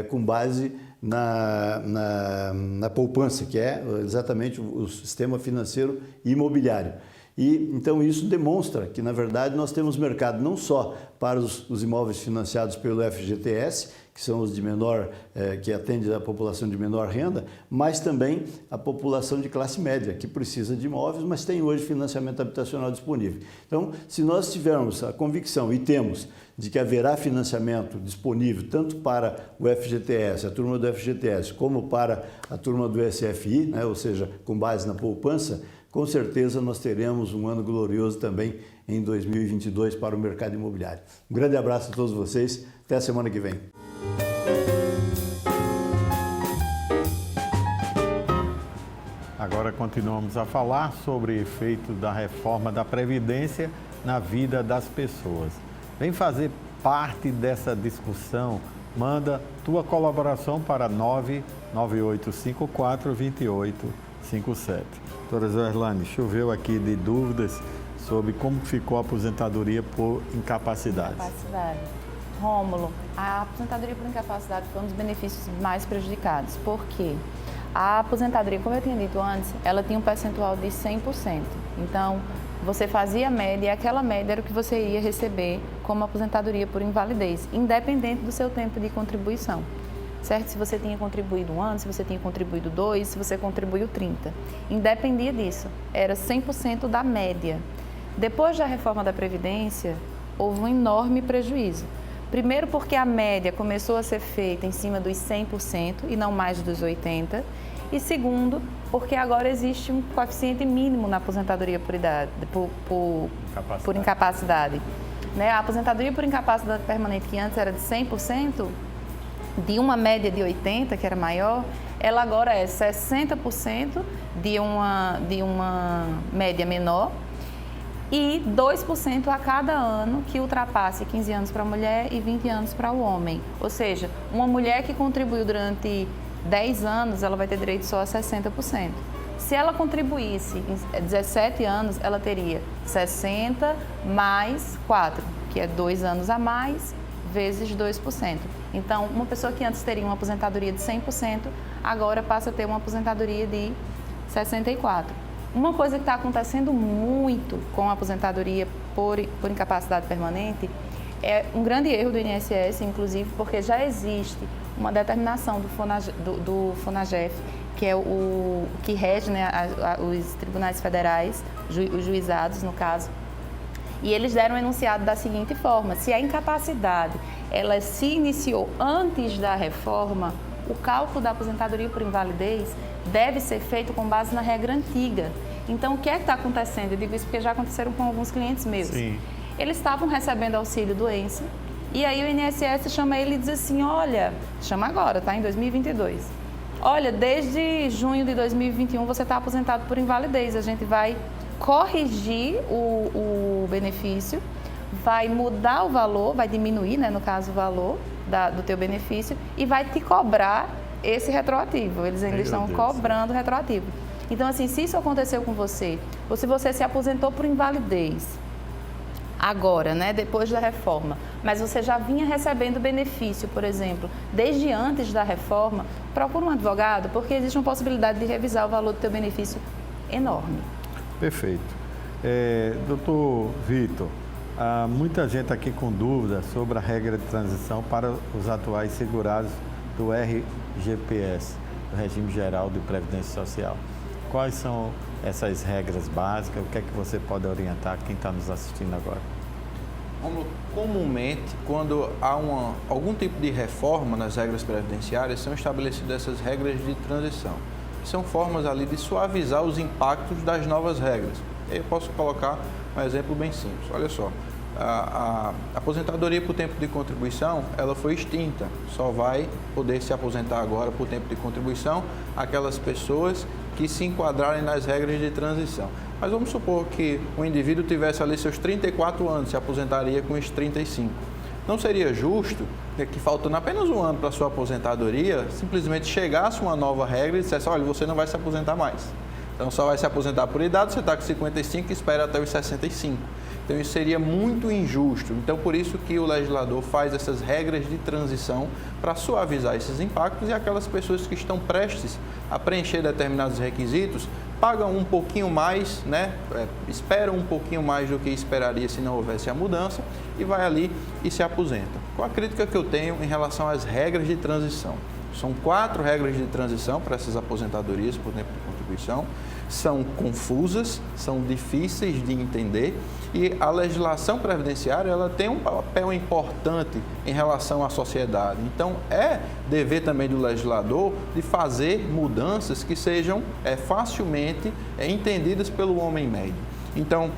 com base na poupança, que é exatamente o sistema financeiro imobiliário. E então isso demonstra que, na verdade, nós temos mercado não só para os imóveis financiados pelo FGTS, que são os de menor, que atende a população de menor renda, mas também a população de classe média, que precisa de imóveis, mas tem hoje financiamento habitacional disponível. Então, se nós tivermos a convicção, e temos, de que haverá financiamento disponível tanto para o FGTS, a turma do FGTS, como para a turma do SFI, né, ou seja, com base na poupança, com certeza nós teremos um ano glorioso também em 2022 para o mercado imobiliário. Um grande abraço a todos vocês, até a semana que vem. Agora continuamos a falar sobre o efeito da reforma da Previdência na vida das pessoas. Vem fazer parte dessa discussão, manda tua colaboração para 99854-2857. Doutora Joeslane, choveu aqui de dúvidas sobre como ficou a aposentadoria por incapacidade. Rômulo, a aposentadoria por incapacidade foi um dos benefícios mais prejudicados. Por quê? A aposentadoria, como eu tinha dito antes, ela tinha um percentual de 100%. Então, você fazia a média e aquela média era o que você ia receber como aposentadoria por invalidez, independente do seu tempo de contribuição. Certo? Se você tinha contribuído 1 ano, se você tinha contribuído 2, se você contribuiu 30. Independia disso, era 100% da média. Depois da reforma da Previdência, houve um enorme prejuízo. Primeiro porque a média começou a ser feita em cima dos 100% e não mais dos 80%. E segundo, porque agora existe um coeficiente mínimo na aposentadoria por incapacidade. Né? A aposentadoria por incapacidade permanente, que antes era de 100%, de uma média de 80%, que era maior, ela agora é 60% de uma média menor e 2% a cada ano que ultrapasse 15 anos para a mulher e 20 anos para o homem. Ou seja, uma mulher que contribuiu durante 10 anos, ela vai ter direito só a 60%. Se ela contribuísse em 17 anos, ela teria 60 mais 4, que é 2 anos a mais, vezes 2%. Então, uma pessoa que antes teria uma aposentadoria de 100%, agora passa a ter uma aposentadoria de 64%. Uma coisa que está acontecendo muito com a aposentadoria por incapacidade permanente é um grande erro do INSS, inclusive, porque já existe uma determinação do FONAGEF, que é o que rege, né, os tribunais federais, os juizados, no caso, e eles deram um enunciado da seguinte forma: se a incapacidade ela se iniciou antes da reforma, o cálculo da aposentadoria por invalidez deve ser feito com base na regra antiga. Então, o que é que está acontecendo? Eu digo isso porque já aconteceram com alguns clientes meus. Sim. Eles estavam recebendo auxílio-doença e aí o INSS chama ele e diz assim: olha, chama agora, tá? Em 2022. Olha, desde junho de 2021 você está aposentado por invalidez. A gente vai corrigir o benefício, vai mudar o valor, vai diminuir, né, no caso, o valor do teu benefício e vai te cobrar esse retroativo. Eles ainda estão cobrando retroativo. Então, assim, se isso aconteceu com você, ou se você se aposentou por invalidez, agora, né, depois da reforma, mas você já vinha recebendo benefício, por exemplo, desde antes da reforma, procura um advogado, porque existe uma possibilidade de revisar o valor do teu benefício enorme. Perfeito. Doutor Vitor, há muita gente aqui com dúvidas sobre a regra de transição para os atuais segurados do RGPS, do Regime Geral de Previdência Social. Quais são essas regras básicas? O que é que você pode orientar quem está nos assistindo agora? Comumente, quando há algum tipo de reforma nas regras previdenciárias, são estabelecidas essas regras de transição. São formas ali de suavizar os impactos das novas regras. Eu posso colocar um exemplo bem simples. Olha só, a aposentadoria por tempo de contribuição, ela foi extinta. Só vai poder se aposentar agora por tempo de contribuição aquelas pessoas que se enquadrarem nas regras de transição. Mas vamos supor que o indivíduo tivesse ali seus 34 anos, se aposentaria com os 35. Não seria justo que, faltando apenas um ano para a sua aposentadoria, simplesmente chegasse uma nova regra e dissesse: olha, você não vai se aposentar mais. Então só vai se aposentar por idade, você está com 55 e espera até os 65. Então isso seria muito injusto. Então por isso que o legislador faz essas regras de transição para suavizar esses impactos, e aquelas pessoas que estão prestes a preencher determinados requisitos pagam um pouquinho mais, né? Esperam um pouquinho mais do que esperaria se não houvesse a mudança, e vai ali e se aposenta. Qual a crítica que eu tenho em relação às regras de transição? São 4 regras de transição para essas aposentadorias por tempo de contribuição. São confusas, são difíceis de entender, e a legislação previdenciária ela tem um papel importante em relação à sociedade. Então, é dever também do legislador de fazer mudanças que sejam facilmente entendidas pelo homem médio. Então,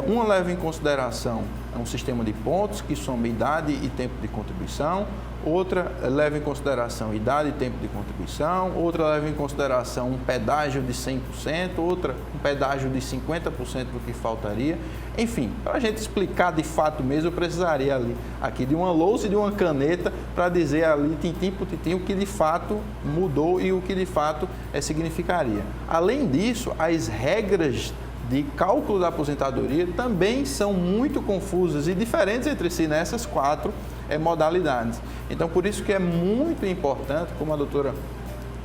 uma leva em consideração um sistema de pontos que soma idade e tempo de contribuição, outra leva em consideração idade e tempo de contribuição, outra leva em consideração um pedágio de 100%, outra um pedágio de 50% do que faltaria. Enfim, para a gente explicar de fato mesmo, eu precisaria aqui de uma lousa e de uma caneta para dizer ali, tintim por tintim, o que de fato mudou e o que de fato significaria. Além disso, as regras de cálculo da aposentadoria também são muito confusas e diferentes entre si nessas 4 modalidades. Então, por isso que é muito importante, como a doutora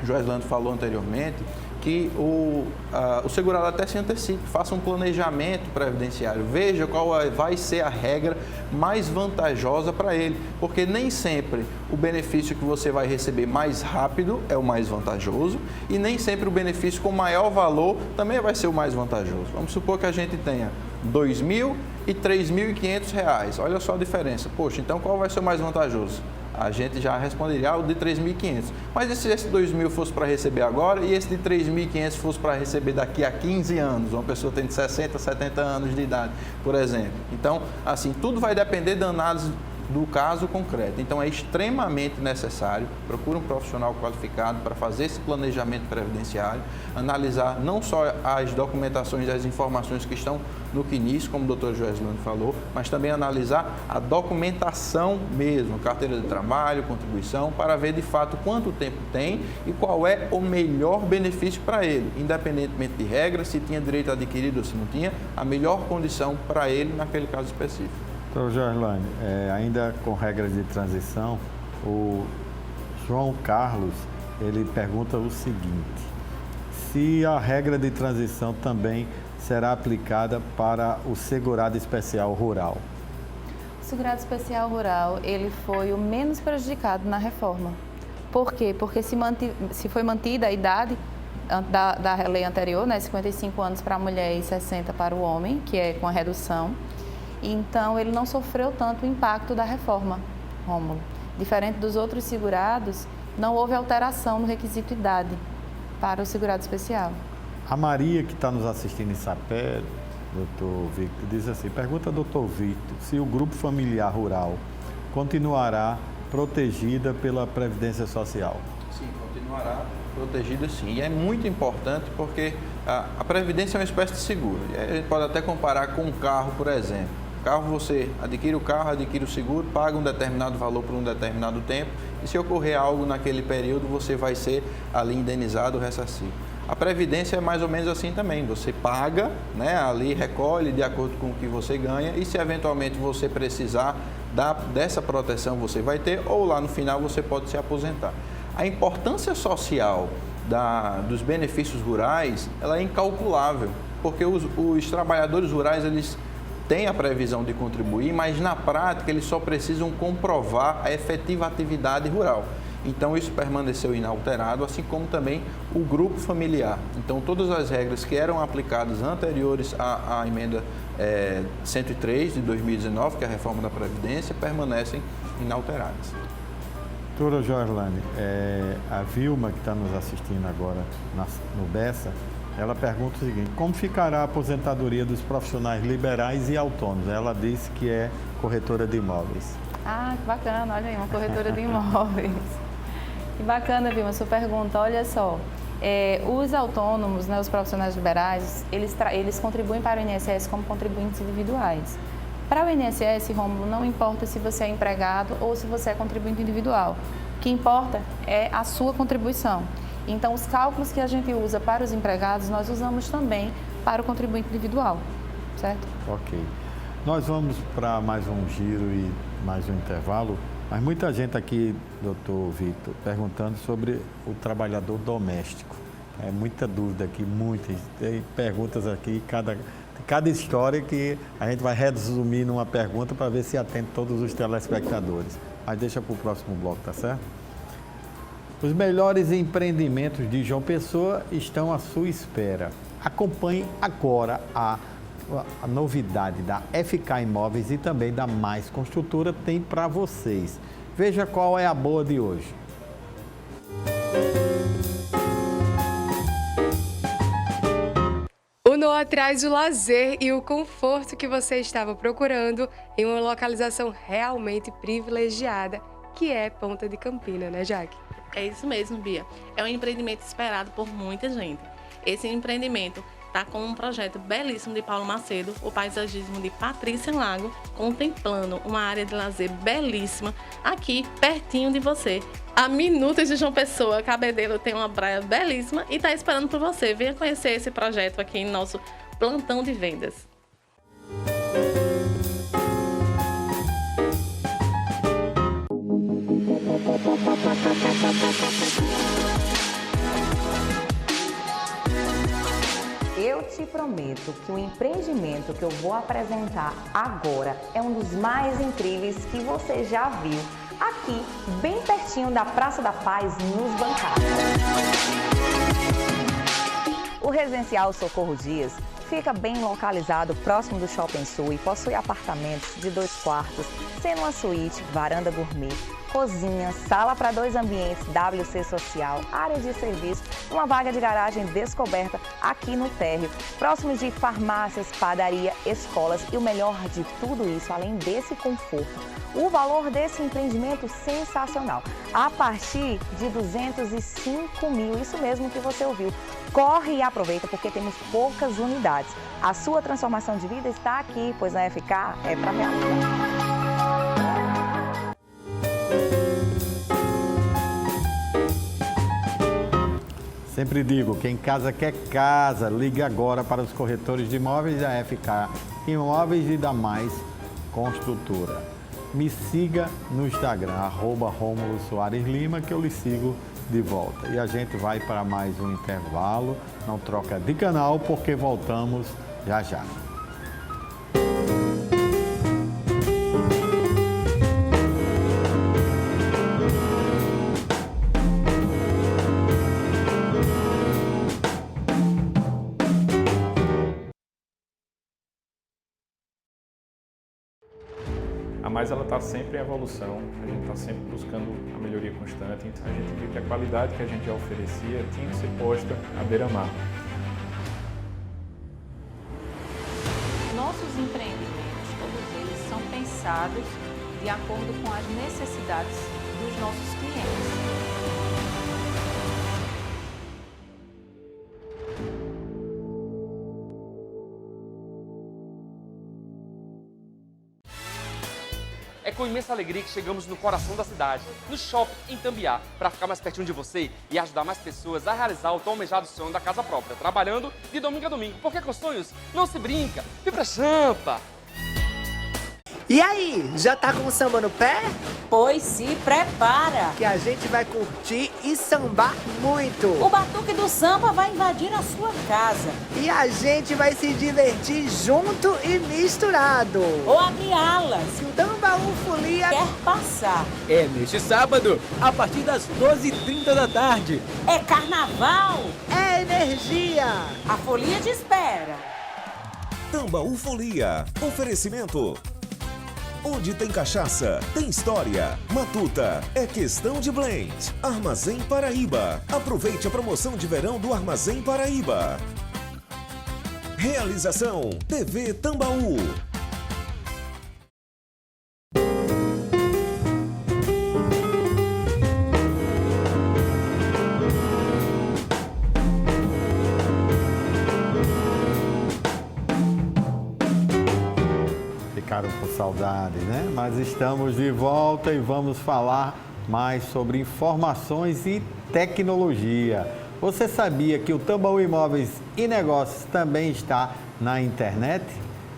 Joeslane falou anteriormente, que o segurado até se antecipe, faça um planejamento previdenciário, veja qual vai ser a regra mais vantajosa para ele, porque nem sempre o benefício que você vai receber mais rápido é o mais vantajoso, e nem sempre o benefício com maior valor também vai ser o mais vantajoso. Vamos supor que a gente tenha R$2.000 e R$3.500. Olha só a diferença. Poxa, então qual vai ser o mais vantajoso? A gente já responderia o de 3.500. Mas e se esse 2.000 fosse para receber agora e esse de 3.500 fosse para receber daqui a 15 anos? Uma pessoa tem de 60, 70 anos de idade, por exemplo. Então, assim, tudo vai depender da análise do caso concreto. Então, é extremamente necessário, procure um profissional qualificado para fazer esse planejamento previdenciário, analisar não só as documentações e as informações que estão no CNIS, como o doutor Joeslane falou, mas também analisar a documentação mesmo, carteira de trabalho, contribuição, para ver de fato quanto tempo tem e qual é o melhor benefício para ele, independentemente de regras, se tinha direito adquirido ou se não tinha, a melhor condição para ele naquele caso específico. Doutor Joeslane, ainda com regras de transição, o João Carlos, ele pergunta o seguinte: se a regra de transição também será aplicada para o segurado especial rural? O segurado especial rural, ele foi o menos prejudicado na reforma. Por quê? Porque se foi mantida a idade da lei anterior, né, 55 anos para a mulher e 60 para o homem, que é com a redução. Então, ele não sofreu tanto o impacto da reforma, Rômulo. Diferente dos outros segurados, não houve alteração no requisito idade para o segurado especial. A Maria, que está nos assistindo em Sapé, doutor Victor, diz assim, pergunta ao doutor Victor se o grupo familiar rural continuará protegida pela Previdência Social. Sim, continuará protegida sim. E é muito importante porque a Previdência é uma espécie de seguro. A gente pode até comparar com um carro, por exemplo. Carro, você adquire o carro, adquire o seguro, paga um determinado valor por um determinado tempo e se ocorrer algo naquele período, você vai ser ali indenizado, ressarcido. A Previdência é mais ou menos assim também, você paga, né, ali recolhe de acordo com o que você ganha e se eventualmente você precisar dessa proteção você vai ter ou lá no final você pode se aposentar. A importância social dos benefícios rurais, ela é incalculável, porque os trabalhadores rurais, eles têm a previsão de contribuir, mas na prática eles só precisam comprovar a efetiva atividade rural. Então isso permaneceu inalterado, assim como também o grupo familiar. Então todas as regras que eram aplicadas anteriores à emenda 103 de 2019, que é a reforma da Previdência, permanecem inalteradas. Doutora Joeslane, a Vilma, que está nos assistindo agora no Bessa, ela pergunta o seguinte: como ficará a aposentadoria dos profissionais liberais e autônomos? Ela disse que é corretora de imóveis. Ah, que bacana, olha aí, uma corretora de imóveis. Que bacana, Vilma, sua pergunta. Olha só, os autônomos, né, os profissionais liberais, eles contribuem para o INSS como contribuintes individuais. Para o INSS, Rômulo, não importa se você é empregado ou se você é contribuinte individual. O que importa é a sua contribuição. Então, os cálculos que a gente usa para os empregados, nós usamos também para o contribuinte individual, certo? Ok. Nós vamos para mais um giro e mais um intervalo, mas muita gente aqui, doutor Vitor, perguntando sobre o trabalhador doméstico. É muita dúvida aqui, muitas. Tem perguntas aqui, cada história que a gente vai resumir numa pergunta para ver se atende todos os telespectadores. Mas deixa para o próximo bloco, tá certo? Os melhores empreendimentos de João Pessoa estão à sua espera. Acompanhe agora a novidade da FK Imóveis e também da Mais Construtora tem para vocês. Veja qual é a boa de hoje. O Noah traz o lazer e o conforto que você estava procurando em uma localização realmente privilegiada, que é Ponta de Campina, né, Jaque? É isso mesmo, Bia. É um empreendimento esperado por muita gente. Esse empreendimento está com um projeto belíssimo de Paulo Macedo, o paisagismo de Patrícia Lago, contemplando uma área de lazer belíssima aqui pertinho de você. A minutos de João Pessoa, Cabedelo tem uma praia belíssima e está esperando por você. Venha conhecer esse projeto aqui em nosso plantão de vendas. Eu te prometo que o empreendimento que eu vou apresentar agora é um dos mais incríveis que você já viu. Aqui, bem pertinho da Praça da Paz, nos Bancários. O residencial Socorro Dias fica bem localizado próximo do Shopping Sul e possui apartamentos de 2 quartos, sendo uma suíte, varanda gourmet, cozinha, sala para 2 ambientes, WC social, área de serviço, uma vaga de garagem descoberta aqui no térreo, próximo de farmácias, padaria, escolas e o melhor de tudo isso, além desse conforto, o valor desse empreendimento sensacional, a partir de 205 mil, isso mesmo que você ouviu. Corre e aproveita porque temos poucas unidades. A sua transformação de vida está aqui, pois na FK é para realizar. Sempre digo, quem casa quer casa. Ligue agora para os corretores de imóveis da FK Imóveis e da Mais Construtora. Me siga no Instagram, @Rômulo Soares Lima, que eu lhe sigo de volta. E a gente vai para mais um intervalo. Não troca de canal, porque voltamos já já. A Mais ela está sempre em evolução, a gente está sempre buscando a melhoria constante. A gente viu que a qualidade que a gente já oferecia tinha que ser posta à beira-mar. Nossos empreendimentos, todos eles, são pensados de acordo com as necessidades dos nossos clientes. É com imensa alegria que chegamos no coração da cidade, no Shopping em Tambiá, para ficar mais pertinho de você e ajudar mais pessoas a realizar o tão almejado sonho da casa própria, trabalhando de domingo a domingo, porque com sonhos não se brinca, vibra champa! E aí, já tá com o samba no pé? Pois se prepara! Que a gente vai curtir e sambar muito! O batuque do samba vai invadir a sua casa. E a gente vai se divertir junto e misturado! Ou abrir alas! Se o Tambaú Folia quer passar! É neste sábado, a partir das 12h30 da tarde! É carnaval! É energia! A folia te espera! Tambaú Folia. Oferecimento. Onde tem cachaça, tem história. Matuta, é questão de blend. Armazém Paraíba. Aproveite a promoção de verão do Armazém Paraíba. Realização TV Tambaú. Ficaram com saudade, né? Mas estamos de volta e vamos falar mais sobre informações e tecnologia. Você sabia que o Tambaú Imóveis e Negócios também está na internet?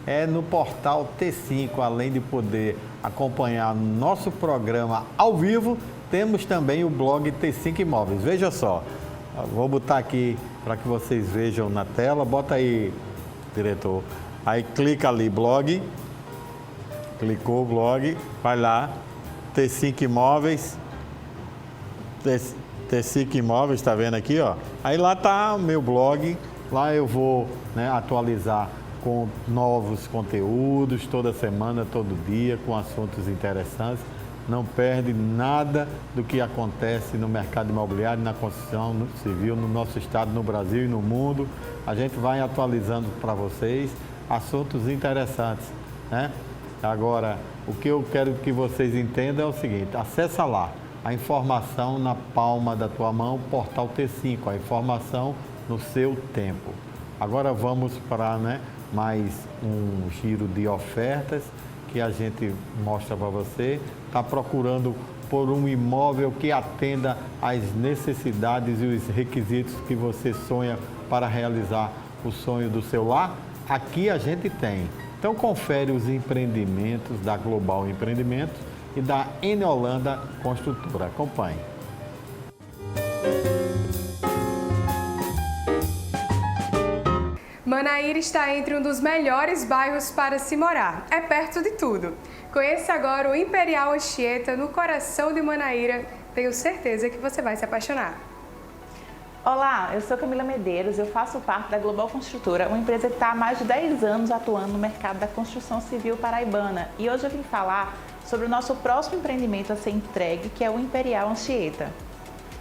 É no portal T5, além de poder acompanhar nosso programa ao vivo, temos também o blog T5 Imóveis. Veja só, vou botar aqui para que vocês vejam na tela. Bota aí, diretor. Aí clica ali, blog. Clicou, blog. Vai lá, T5 Imóveis. T5 Imóveis, está vendo aqui, ó. Aí lá está o meu blog. Lá eu vou, né, atualizar com novos conteúdos toda semana, todo dia, com assuntos interessantes. Não perde nada do que acontece no mercado imobiliário, na construção civil, no nosso estado, no Brasil e no mundo. A gente vai atualizando para vocês assuntos interessantes, né? Agora, o que eu quero que vocês entendam é o seguinte: acessa lá a informação na palma da tua mão, portal T5, a informação no seu tempo. Agora vamos para, né, mais um giro de ofertas que a gente mostra para você. Está procurando por um imóvel que atenda às necessidades e os requisitos que você sonha para realizar o sonho do seu lar? Aqui a gente tem. Então confere os empreendimentos da Global Empreendimentos e da Eneolanda Construtora. Acompanhe. Manaíra está entre um dos melhores bairros para se morar. É perto de tudo. Conheça agora o Imperial Anchieta, no coração de Manaíra. Tenho certeza que você vai se apaixonar. Olá, eu sou Camila Medeiros, eu faço parte da Global Construtora, uma empresa que está há mais de 10 anos atuando no mercado da construção civil paraibana. E hoje eu vim falar sobre o nosso próximo empreendimento a ser entregue, que é o Imperial Anchieta.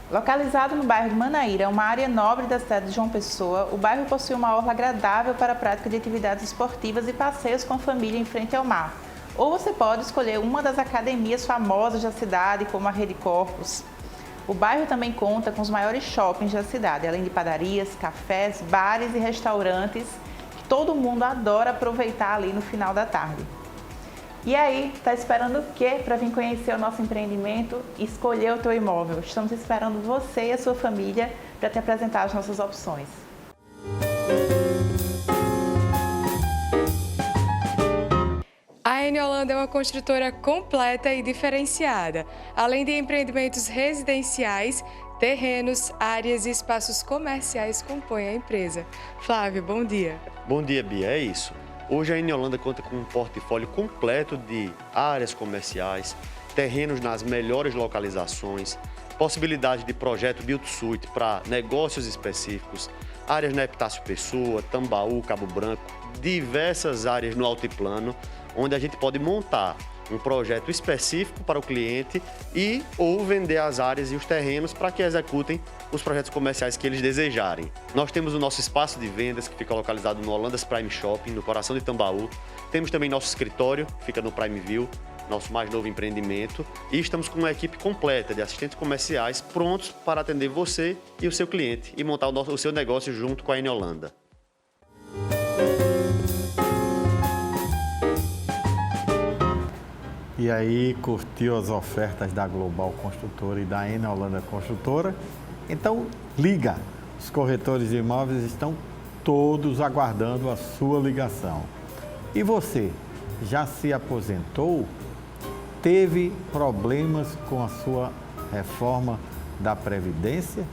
Localizado no bairro de Manaíra, uma área nobre da cidade de João Pessoa, o bairro possui uma orla agradável para a prática de atividades esportivas e passeios com a família em frente ao mar. Ou você pode escolher uma das academias famosas da cidade, como a Rede Corpus. O bairro também conta com os maiores shoppings da cidade, além de padarias, cafés, bares e restaurantes que todo mundo adora aproveitar ali no final da tarde. E aí, tá esperando o quê para vir conhecer o nosso empreendimento e escolher o teu imóvel? Estamos esperando você e a sua família para te apresentar as nossas opções. A Eneolanda é uma construtora completa e diferenciada. Além de empreendimentos residenciais, terrenos, áreas e espaços comerciais compõem a empresa. Flávio, bom dia. Bom dia, Bia. É isso. Hoje a Eneolanda conta com um portfólio completo de áreas comerciais, terrenos nas melhores localizações, possibilidade de projeto build-to-suit para negócios específicos, áreas na Epitácio Pessoa, Tambaú, Cabo Branco, diversas áreas no altiplano, onde a gente pode montar um projeto específico para o cliente e ou vender as áreas e os terrenos para que executem os projetos comerciais que eles desejarem. Nós temos o nosso espaço de vendas, que fica localizado no Holandas Prime Shopping, no coração de Tambaú. Temos também nosso escritório, que fica no Prime View, nosso mais novo empreendimento. E estamos com uma equipe completa de assistentes comerciais prontos para atender você e o seu cliente e montar o seu negócio junto com a Eneolanda. E aí, curtiu as ofertas da Global Construtora e da Eneolanda Construtora? Então, liga! Os corretores de imóveis estão todos aguardando a sua ligação. E você, já se aposentou? Teve problemas com a sua reforma da Previdência?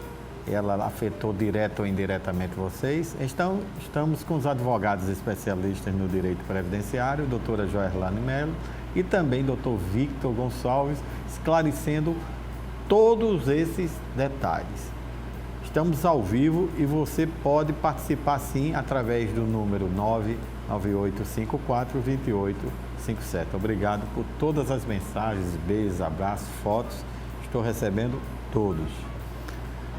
Ela afetou direto ou indiretamente vocês? Estamos com os advogados especialistas no direito previdenciário, doutora Joerlane Melo, e também doutor Victor Gonçalves, esclarecendo todos esses detalhes. Estamos ao vivo e você pode participar sim através do número 998542857. Obrigado por todas as mensagens, beijos, abraços, fotos. Estou recebendo todos.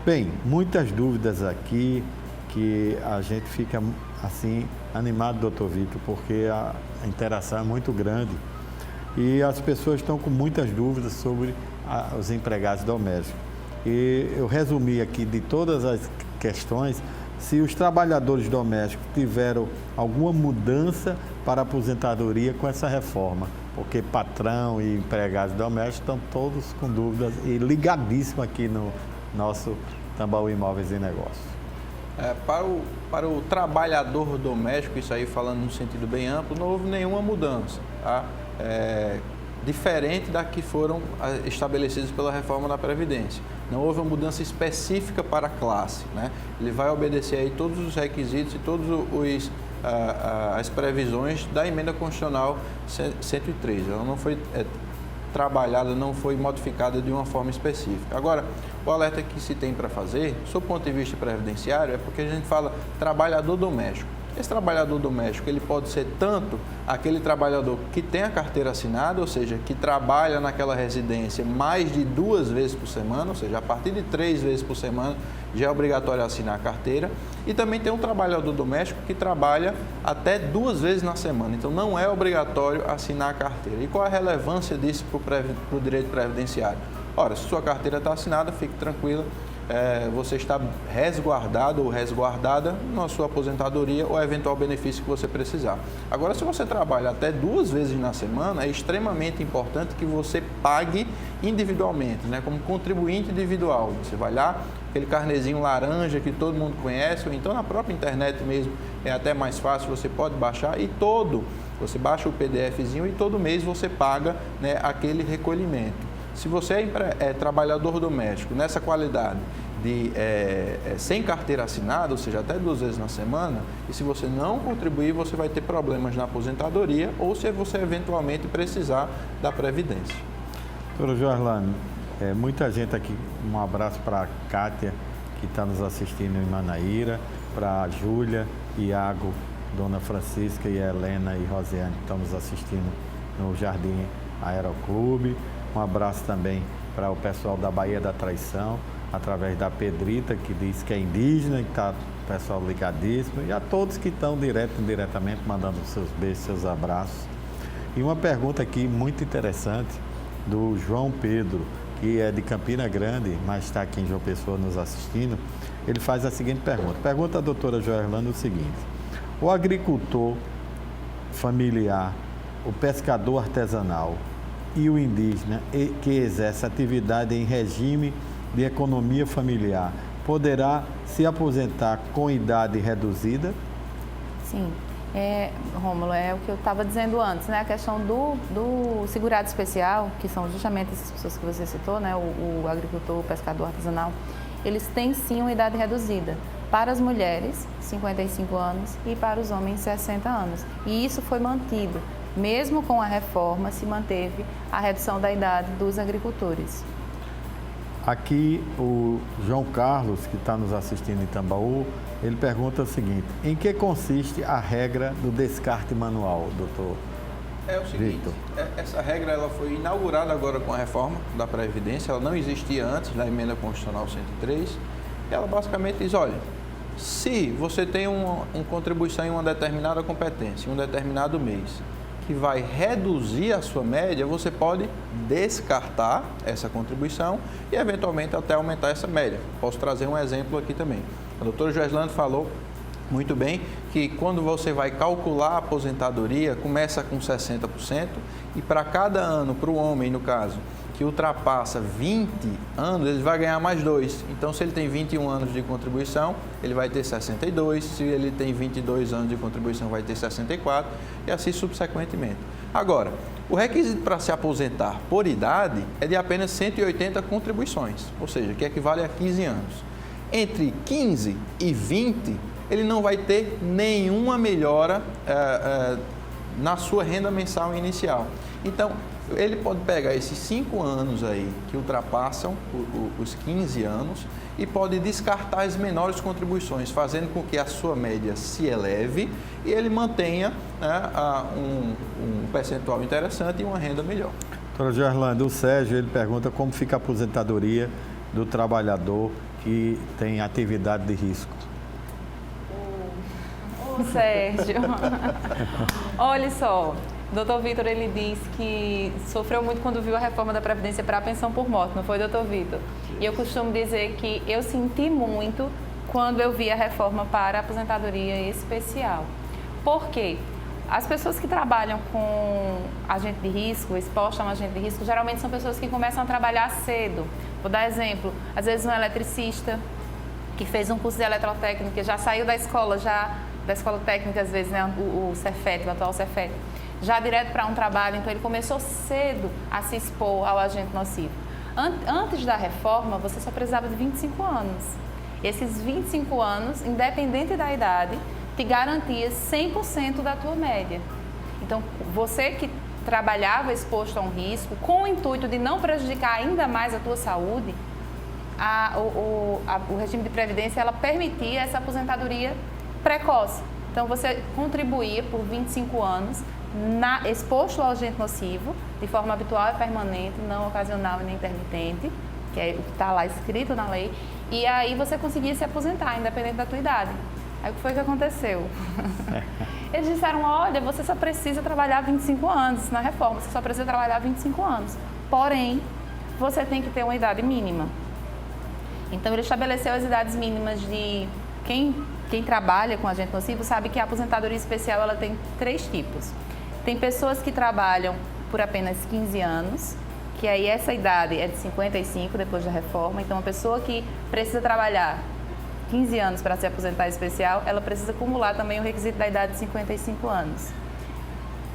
Bem, muitas dúvidas aqui que a gente fica assim animado, doutor Victor, porque a interação é muito grande. E as pessoas estão com muitas dúvidas sobre os empregados domésticos. E eu resumi aqui de todas as questões, se os trabalhadores domésticos tiveram alguma mudança para a aposentadoria com essa reforma. porque patrão e empregados domésticos estão todos com dúvidas e ligadíssimos aqui no nosso Tambaú Imóveis e Negócios. Para o trabalhador doméstico, isso aí falando num sentido bem amplo, não houve nenhuma mudança, tá? Diferente da que foram estabelecidas pela reforma da Previdência. Não houve uma mudança específica para a classe, né? Ele vai obedecer aí todos os requisitos e todos as previsões da Emenda Constitucional 103. Ela não foi trabalhada, não foi modificada de uma forma específica. Agora, o alerta que se tem para fazer, do ponto de vista previdenciário, é porque a gente fala trabalhador doméstico. Esse trabalhador doméstico, ele pode ser tanto aquele trabalhador que tem a carteira assinada, ou seja, que trabalha naquela residência mais de 2 vezes por semana, ou seja, a partir de 3 vezes por semana já é obrigatório assinar a carteira. E também tem um trabalhador doméstico que trabalha até 2 vezes na semana, então não é obrigatório assinar a carteira. E qual a relevância disso para o direito previdenciário? Ora, se sua carteira está assinada, fique tranquila. Você está resguardado ou resguardada na sua aposentadoria ou eventual benefício que você precisar. Agora, se você trabalha até 2 vezes na semana, é extremamente importante que você pague individualmente, né, como contribuinte individual. Você vai lá, aquele carnezinho laranja que todo mundo conhece, ou então na própria internet mesmo, é até mais fácil, você pode baixar você baixa o PDFzinho e todo mês você paga, né, aquele recolhimento. Se você é trabalhador doméstico nessa qualidade de sem carteira assinada, ou seja, até 2 vezes na semana, e se você não contribuir, você vai ter problemas na aposentadoria ou se você eventualmente precisar da Previdência. Doutora Joelane, muita gente aqui, um abraço para a Kátia, que está nos assistindo em Manaíra, para a Júlia, Iago, Dona Francisca e Helena e Rosiane, que estão nos assistindo no Jardim Aeroclube. Um abraço também para o pessoal da Baía da Traição, através da Pedrita, que diz que é indígena, que está o pessoal ligadíssimo, e a todos que estão direto e indiretamente mandando seus beijos, seus abraços. E uma pergunta aqui muito interessante do João Pedro, que é de Campina Grande, mas está aqui em João Pessoa nos assistindo. Ele faz a seguinte pergunta. Pergunta à doutora Joelane o seguinte: o agricultor familiar, o pescador artesanal e o indígena que exerce atividade em regime de economia familiar poderá se aposentar com idade reduzida? Sim, Rômulo, é o que eu estava dizendo antes, né? A questão do segurado especial, que são justamente essas pessoas que você citou, né? O agricultor, o pescador artesanal, eles têm sim uma idade reduzida. Para as mulheres, 55 anos, e para os homens, 60 anos. E isso foi mantido. Mesmo com a reforma, se manteve a redução da idade dos agricultores. Aqui o João Carlos, que está nos assistindo em Tambaú, ele pergunta o seguinte: em que consiste a regra do descarte manual, doutor? É o seguinte, essa regra ela foi inaugurada agora com a reforma da Previdência, ela não existia antes da Emenda Constitucional 103. Ela basicamente diz, olha, se você tem uma contribuição em uma determinada competência, em um determinado mês, que vai reduzir a sua média, você pode descartar essa contribuição e, eventualmente, até aumentar essa média. Posso trazer um exemplo aqui também. A doutora Joelane falou muito bem que quando você vai calcular a aposentadoria, começa com 60% e para cada ano, para o homem, no caso, que ultrapassa 20 anos, ele vai ganhar mais 2. Então, se ele tem 21 anos de contribuição, ele vai ter 62. Se ele tem 22 anos de contribuição, vai ter 64 e assim subsequentemente. Agora, o requisito para se aposentar por idade é de apenas 180 contribuições, ou seja, que equivale a 15 anos. Entre 15 e 20, ele não vai ter nenhuma melhora na sua renda mensal inicial. Então, ele pode pegar esses 5 anos aí que ultrapassam os 15 anos e pode descartar as menores contribuições, fazendo com que a sua média se eleve e ele mantenha, né, um percentual interessante e uma renda melhor. Doutora Joelane, o Sérgio, ele pergunta como fica a aposentadoria do trabalhador que tem atividade de risco. Ô Sérgio, olha só. Doutor Vitor, ele disse que sofreu muito quando viu a reforma da Previdência para a pensão por morte, não foi, doutor Vitor? E eu costumo dizer que eu senti muito quando eu vi a reforma para a aposentadoria especial. Por quê? As pessoas que trabalham com agente de risco, expostas a um agente de risco, geralmente são pessoas que começam a trabalhar cedo. Vou dar exemplo, às vezes um eletricista que fez um curso de eletrotécnica, já saiu da escola técnica, às vezes, né, o Cefet, o atual Cefet, já direto para um trabalho, então ele começou cedo a se expor ao agente nocivo. Antes da reforma, você só precisava de 25 anos. Esses 25 anos, independente da idade, te garantia 100% da tua média. Então, você que trabalhava exposto a um risco, com o intuito de não prejudicar ainda mais a tua saúde, o regime de previdência ela permitia essa aposentadoria precoce. Então, você contribuía por 25 anos exposto ao agente nocivo, de forma habitual e permanente, não ocasional e nem intermitente, que é o que está lá escrito na lei, e aí você conseguia se aposentar, independente da tua idade. Aí o que foi que aconteceu? Eles disseram, olha, você só precisa trabalhar 25 anos na reforma, você só precisa trabalhar 25 anos. Porém, você tem que ter uma idade mínima. Então, ele estabeleceu as idades mínimas de quem trabalha com agente nocivo sabe que a aposentadoria especial ela tem 3 tipos. Tem pessoas que trabalham por apenas 15 anos, que aí essa idade é de 55 depois da reforma. Então, uma pessoa que precisa trabalhar 15 anos para se aposentar especial, ela precisa acumular também o requisito da idade de 55 anos.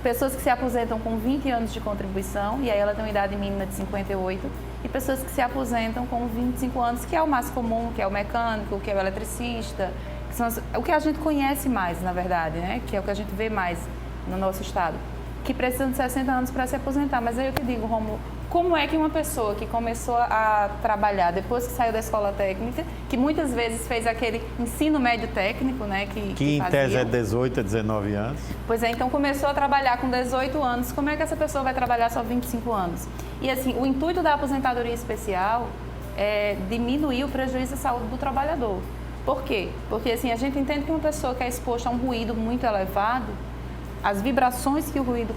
Pessoas que se aposentam com 20 anos de contribuição, e aí ela tem uma idade mínima de 58, e pessoas que se aposentam com 25 anos, que é o mais comum, que é o mecânico, que é o eletricista, que são o que a gente conhece mais, na verdade, né? Que é o que a gente vê mais no nosso estado, que precisam de 60 anos para se aposentar. Mas aí eu que digo, Rômulo, como é que uma pessoa que começou a trabalhar depois que saiu da escola técnica, que muitas vezes fez aquele ensino médio técnico, né? Que em tese é 18 a 19 anos. Pois é, então começou a trabalhar com 18 anos, como é que essa pessoa vai trabalhar só 25 anos? E assim, o intuito da aposentadoria especial é diminuir o prejuízo à saúde do trabalhador. Por quê? Porque assim, a gente entende que uma pessoa que é exposta a um ruído muito elevado, as vibrações que o ruído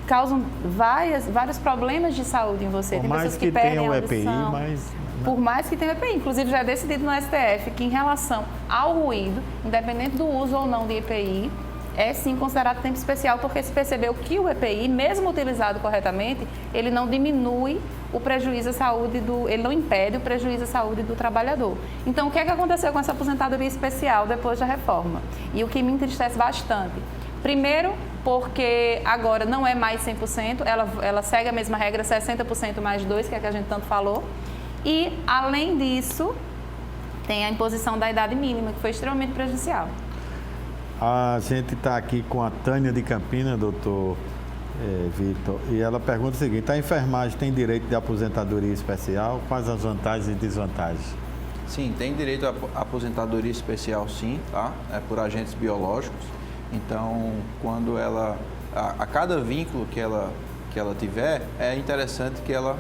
causam vários problemas de saúde em você. Por mais que tenha o EPI, mas... Por mais que tenha o EPI. Inclusive, já é decidido no STF que, em relação ao ruído, independente do uso ou não de EPI, é sim considerado tempo especial, porque se percebeu que o EPI, mesmo utilizado corretamente, ele não diminui o prejuízo à saúde ele não impede o prejuízo à saúde do trabalhador. Então, o que é que aconteceu com essa aposentadoria especial depois da reforma? E o que me entristece bastante. Primeiro, porque agora não é mais 100%, ela segue a mesma regra, 60% mais 2%, que é a que a gente tanto falou. E, além disso, tem a imposição da idade mínima, que foi extremamente prejudicial. A gente está aqui com a Tânia de Campina, doutor Vitor, e ela pergunta o seguinte: a enfermagem tem direito de aposentadoria especial? Quais as vantagens e desvantagens? Sim, tem direito à aposentadoria especial, sim, tá? É por agentes biológicos. Então, quando ela, a cada vínculo que ela tiver, é interessante que ela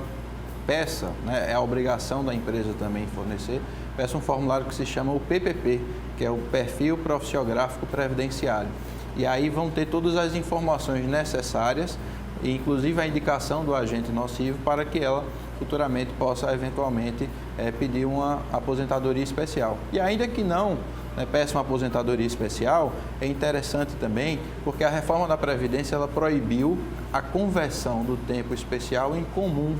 peça, né, é a obrigação da empresa também fornecer, peça um formulário que se chama o PPP, que é o Perfil Profissiográfico Previdenciário. E aí vão ter todas as informações necessárias, inclusive a indicação do agente nocivo, para que ela futuramente possa eventualmente pedir uma aposentadoria especial. E ainda que não peça uma aposentadoria especial, é interessante também, porque a reforma da Previdência ela proibiu a conversão do tempo especial em comum,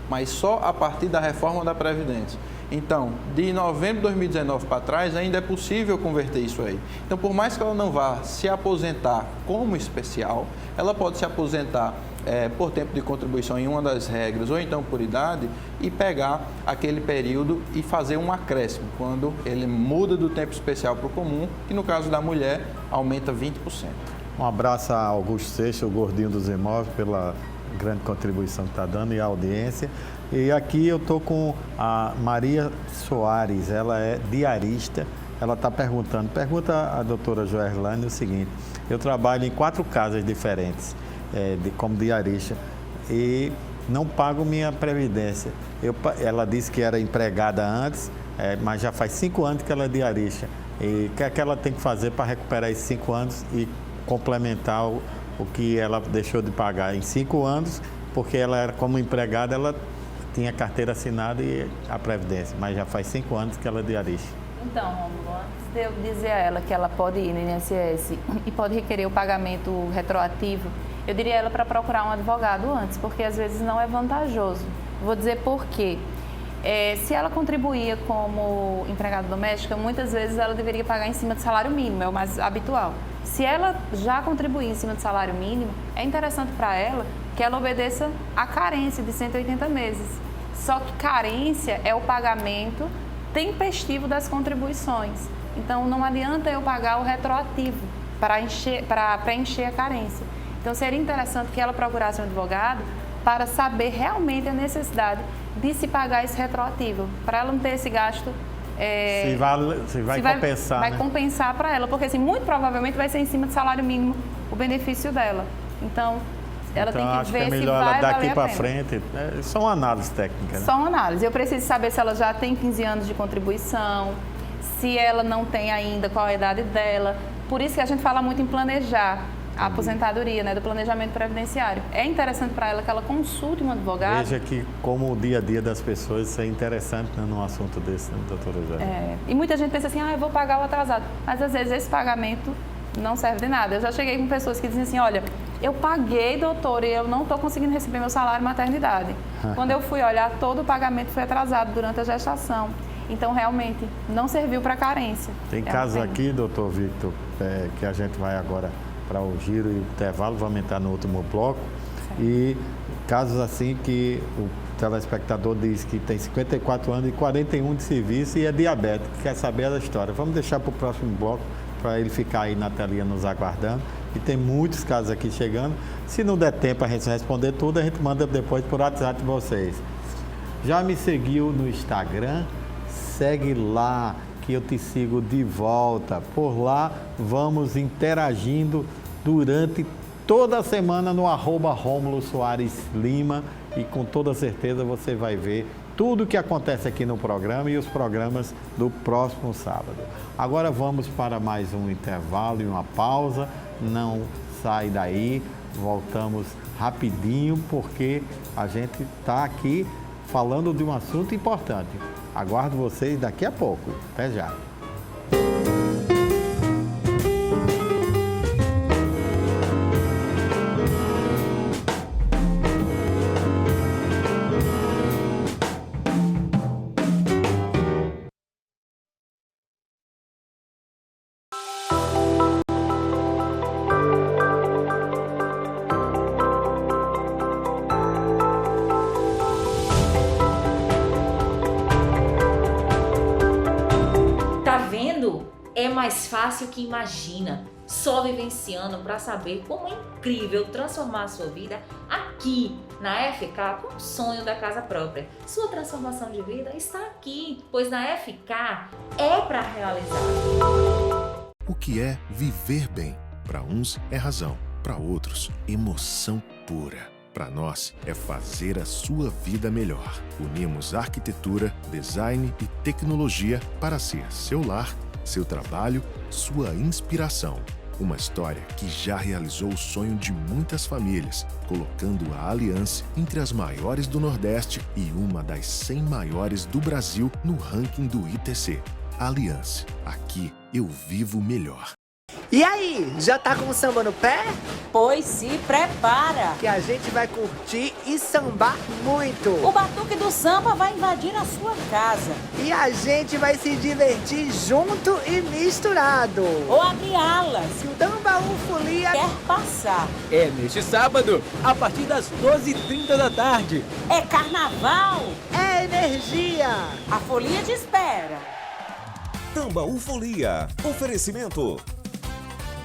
mas só a partir da reforma da Previdência. Então, de novembro de 2019 para trás, ainda é possível converter isso aí. Então, por mais que ela não vá se aposentar como especial, ela pode se aposentar por tempo de contribuição em uma das regras, ou então por idade, e pegar aquele período e fazer um acréscimo, quando ele muda do tempo especial para o comum, que no caso da mulher, aumenta 20%. Um abraço a Augusto Seixas, o gordinho dos imóveis, pela grande contribuição que está dando e a audiência. E aqui eu estou com a Maria Soares, ela é diarista, ela está pergunta à doutora Joeslane o seguinte: eu trabalho em 4 casas diferentes como diarista e não pago minha previdência. Ela disse que era empregada antes, mas já faz 5 anos que ela é diarista. E o que é que ela tem que fazer para recuperar esses 5 anos e complementar o que ela deixou de pagar em 5 anos, porque ela era como empregada, ela tinha carteira assinada e a previdência, mas já faz 5 anos que ela é diarista. Então, Rômulo, antes de eu dizer a ela que ela pode ir no INSS e pode requerer o pagamento retroativo, eu diria a ela para procurar um advogado antes, porque às vezes não é vantajoso. Vou dizer por quê. Se ela contribuía como empregada doméstica, muitas vezes ela deveria pagar em cima do salário mínimo, é o mais habitual. Se ela já contribuir em cima do salário mínimo, é interessante para ela que ela obedeça a carência de 180 meses. Só que carência é o pagamento tempestivo das contribuições. Então, não adianta eu pagar o retroativo para preencher a carência. Então, seria interessante que ela procurasse um advogado para saber realmente a necessidade de se pagar esse retroativo, para ela não ter esse gasto. Se vai compensar. Vai compensar para ela, porque assim, muito provavelmente vai ser em cima do salário mínimo o benefício dela. Então, ela tem que ver se vai valer a pena. Então, acho que é melhor ela daqui para frente. É só uma análise técnica, né? Só uma análise. Eu preciso saber se ela já tem 15 anos de contribuição, se ela não tem ainda, qual a idade dela. Por isso que a gente fala muito em planejar a aposentadoria, né, do planejamento previdenciário. É interessante para ela que ela consulte um advogado. Veja que como o dia a dia das pessoas, isso é interessante, né, num assunto desse, né, doutora Jane? E muita gente pensa assim, eu vou pagar o atrasado. Mas às vezes esse pagamento não serve de nada. Eu já cheguei com pessoas que dizem assim, olha, eu paguei, doutor, e eu não estou conseguindo receber meu salário maternidade. Quando eu fui olhar, todo o pagamento foi atrasado durante a gestação. Então, realmente, não serviu para carência. Tem casos aqui, doutor Victor, que a gente vai agora para o giro e o intervalo, vamos entrar no último bloco. Sim. E casos assim que o telespectador diz que tem 54 anos e 41 de serviço e é diabético, quer saber da história. Vamos deixar para o próximo bloco, para ele ficar aí na telinha nos aguardando. E tem muitos casos aqui chegando. Se não der tempo a gente responder tudo, a gente manda depois por WhatsApp de vocês. Já me seguiu no Instagram? Segue lá, que eu te sigo de volta. Por lá, vamos interagindo durante toda a semana no @Rômulo Soares Lima e com toda certeza você vai ver tudo o que acontece aqui no programa e os programas do próximo sábado. Agora vamos para mais um intervalo e uma pausa. Não sai daí, voltamos rapidinho porque a gente está aqui falando de um assunto importante. Aguardo vocês daqui a pouco. Até já. É mais fácil que imagina, só vivenciando para saber como é incrível transformar a sua vida aqui na FK com o sonho da casa própria. Sua transformação de vida está aqui, pois na FK é para realizar. O que é viver bem? Para uns é razão, para outros emoção pura. Para nós, é fazer a sua vida melhor. Unimos arquitetura, design e tecnologia para ser seu lar, seu trabalho, sua inspiração. Uma história que já realizou o sonho de muitas famílias, colocando a Allianz entre as maiores do Nordeste e uma das 100 maiores do Brasil no ranking do ITC. Allianz, aqui eu vivo melhor. E aí, já tá com o samba no pé? Pois se prepara, que a gente vai curtir e sambar muito. O batuque do samba vai invadir a sua casa. E a gente vai se divertir junto e misturado. Ou abrir alas. Se o Tambaú Folia quer passar. É neste sábado, a partir das 12h30 da tarde. É carnaval. É energia. A folia te espera. Tambaú Folia. Oferecimento.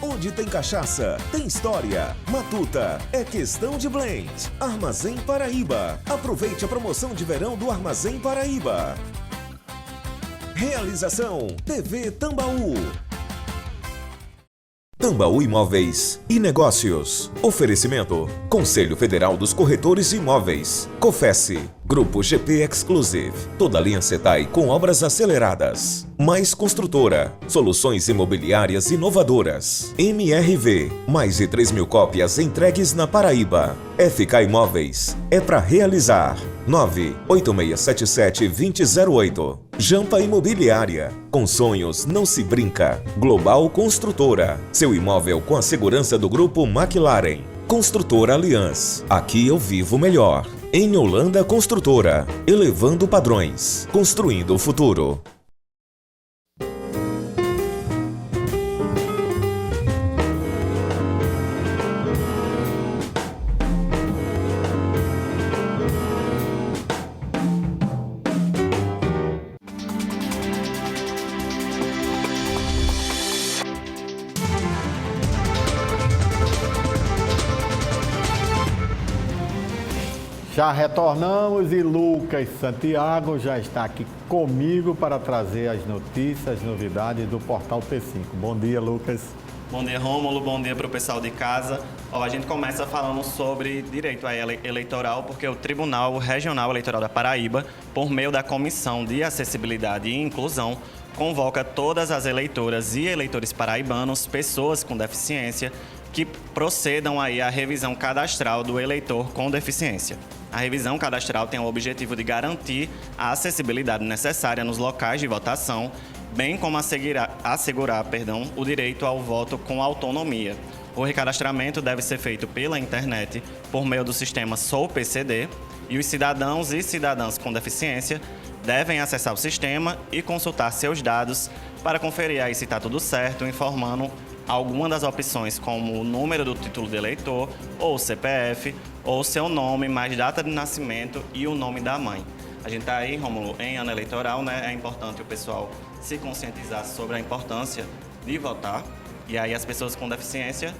Onde tem cachaça, tem história. Matuta, é questão de blend. Armazém Paraíba. Aproveite a promoção de verão do Armazém Paraíba. Realização TV Tambaú. Tambaú Imóveis e Negócios. Oferecimento. Conselho Federal dos Corretores de Imóveis. COFESE. Grupo GP Exclusive. Toda linha Setai com obras aceleradas. Mais Construtora. Soluções imobiliárias inovadoras. MRV. Mais de 3.000 cópias entregues na Paraíba. FK Imóveis. É para realizar. 98677-2008. Jampa Imobiliária. Com sonhos não se brinca. Global Construtora. Seu imóvel com a segurança do Grupo McLaren. Construtora Aliança. Aqui eu vivo melhor. Em Holanda Construtora. Elevando padrões. Construindo o futuro. Já retornamos e Lucas Santiago já está aqui comigo para trazer as notícias, as novidades do Portal T5. Bom dia, Lucas. Bom dia, Rômulo. Bom dia para o pessoal de casa. A gente começa falando sobre direito eleitoral, porque o Tribunal Regional Eleitoral da Paraíba, por meio da Comissão de Acessibilidade e Inclusão, convoca todas as eleitoras e eleitores paraibanos, pessoas com deficiência, que procedam aí à revisão cadastral do eleitor com deficiência. A revisão cadastral tem o objetivo de garantir a acessibilidade necessária nos locais de votação, bem como assegurar o direito ao voto com autonomia. O recadastramento deve ser feito pela internet por meio do sistema SouPCD e os cidadãos e cidadãs com deficiência devem acessar o sistema e consultar seus dados para conferir aí se está tudo certo, informando alguma das opções como o número do título de eleitor, ou CPF, ou seu nome, mais data de nascimento e o nome da mãe. A gente está aí, Rômulo, em ano eleitoral, né? É importante o pessoal se conscientizar sobre a importância de votar. E aí as pessoas com deficiência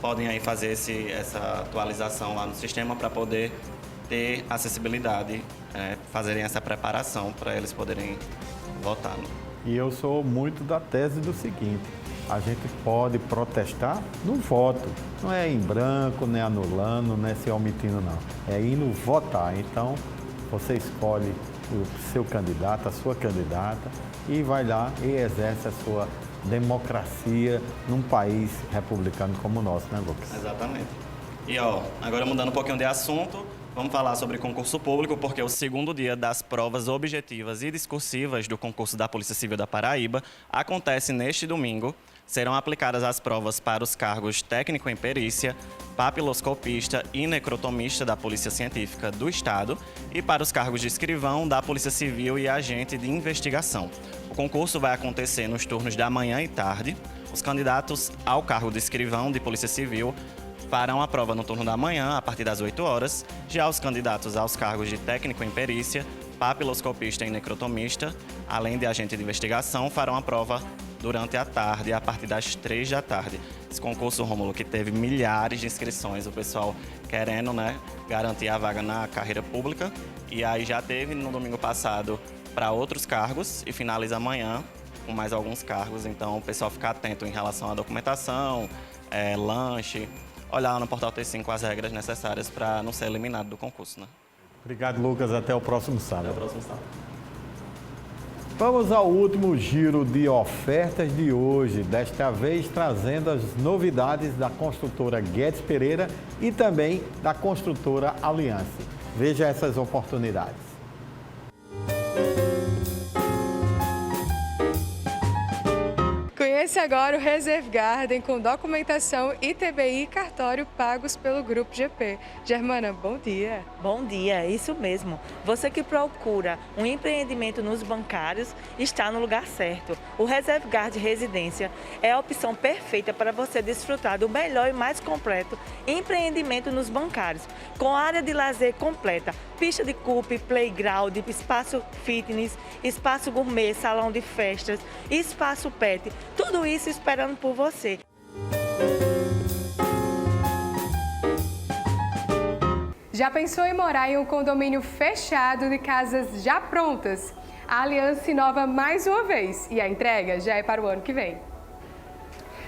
podem aí fazer essa atualização lá no sistema para poder ter acessibilidade, fazerem essa preparação para eles poderem votar. Né? E eu sou muito da tese do seguinte: a gente pode protestar no voto. Não é em branco, nem anulando, nem se omitindo, não. É indo votar. Então, você escolhe o seu candidato, a sua candidata, e vai lá e exerce a sua democracia num país republicano como o nosso, né, Lucas? Exatamente. E, agora mudando um pouquinho de assunto, vamos falar sobre concurso público, porque o segundo dia das provas objetivas e discursivas do concurso da Polícia Civil da Paraíba acontece neste domingo. Serão aplicadas as provas para os cargos técnico em perícia, papiloscopista e necrotomista da Polícia Científica do Estado e para os cargos de escrivão da Polícia Civil e agente de investigação. O concurso vai acontecer nos turnos da manhã e tarde. Os candidatos ao cargo de escrivão de Polícia Civil farão a prova no turno da manhã, a partir das 8 horas. Já os candidatos aos cargos de técnico em perícia, papiloscopista e necrotomista, além de agente de investigação, farão a prova durante a tarde, a partir das 3 da tarde. Esse concurso, Rômulo, que teve milhares de inscrições, o pessoal querendo, né, garantir a vaga na carreira pública. E aí já teve no domingo passado para outros cargos e finaliza amanhã com mais alguns cargos. Então, o pessoal fica atento em relação à documentação, lanche, olhar no Portal T5 as regras necessárias para não ser eliminado do concurso, né? Obrigado, Lucas. Até o próximo sábado. Até o próximo sábado. Vamos ao último giro de ofertas de hoje, desta vez trazendo as novidades da construtora Guedes Pereira e também da construtora Aliança. Veja essas oportunidades. Conheça agora o Reserve Garden com documentação ITBI e cartório pagos pelo Grupo GP. Germana, bom dia. Bom dia, isso mesmo. Você que procura um empreendimento nos bancários está no lugar certo. O Reserve Garden Residência é a opção perfeita para você desfrutar do melhor e mais completo empreendimento nos bancários, com área de lazer completa, pista de coupe, playground, espaço fitness, espaço gourmet, salão de festas, espaço pet, tudo isso esperando por você. Já pensou em morar em um condomínio fechado de casas já prontas? A Aliança inova mais uma vez e a entrega já é para o ano que vem.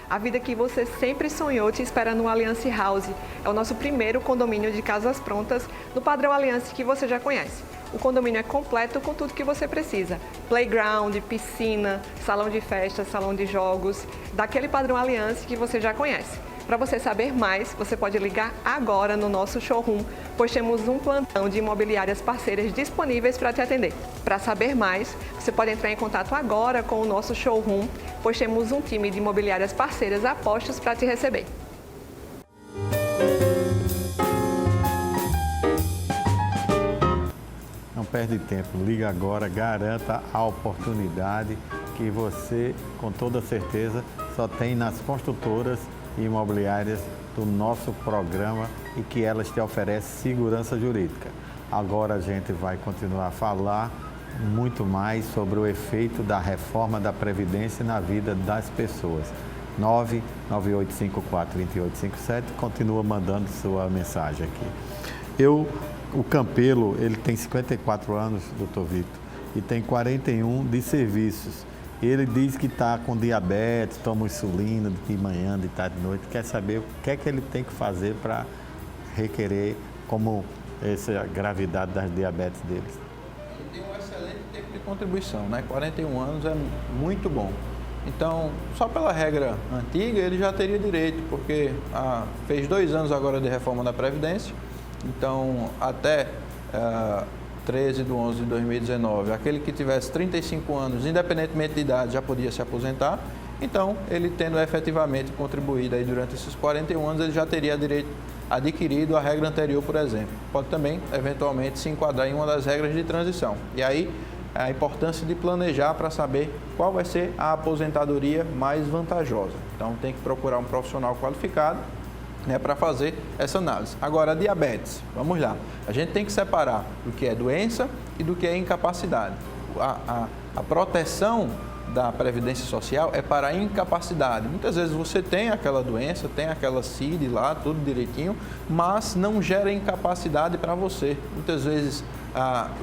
A vida que você sempre sonhou te espera no Aliança House. É o nosso primeiro condomínio de casas prontas no padrão Aliança que você já conhece. O condomínio é completo com tudo que você precisa. Playground, piscina, salão de festa, salão de jogos, daquele padrão Aliança que você já conhece. Para você saber mais, você pode ligar agora no nosso showroom, pois temos um plantão de imobiliárias parceiras disponíveis para te atender. Para saber mais, você pode entrar em contato agora com o nosso showroom, pois temos um time de imobiliárias parceiras a postos para te receber. Não perde tempo, liga agora, garanta a oportunidade que você, com toda certeza, só tem nas construtoras imobiliárias do nosso programa e que elas te oferecem segurança jurídica. Agora a gente vai continuar a falar muito mais sobre o efeito da reforma da Previdência na vida das pessoas. 99854-2857, continua mandando sua mensagem aqui. O Campelo, ele tem 54 anos, doutor Victor, e tem 41 de serviços. Ele diz que está com diabetes, toma insulina de manhã, de tarde, de noite. Quer saber o que é que ele tem que fazer para requerer como essa gravidade das diabetes deles? Ele tem um excelente tempo de contribuição, né? 41 anos é muito bom. Então, só pela regra antiga, ele já teria direito, porque fez 2 anos agora de reforma da Previdência. Então, até 13/11/2019, aquele que tivesse 35 anos, independentemente de idade, já podia se aposentar. Então, ele tendo efetivamente contribuído aí durante esses 41 anos, ele já teria direito adquirido a regra anterior, por exemplo. Pode também, eventualmente, se enquadrar em uma das regras de transição. E aí, a importância de planejar para saber qual vai ser a aposentadoria mais vantajosa. Então, tem que procurar um profissional qualificado, né, para fazer essa análise. Agora, a diabetes, vamos lá. A gente tem que separar do que é doença e do que é incapacidade. A proteção da Previdência Social é para a incapacidade. Muitas vezes você tem aquela doença, tem aquela CID lá, tudo direitinho, mas não gera incapacidade para você. Muitas vezes,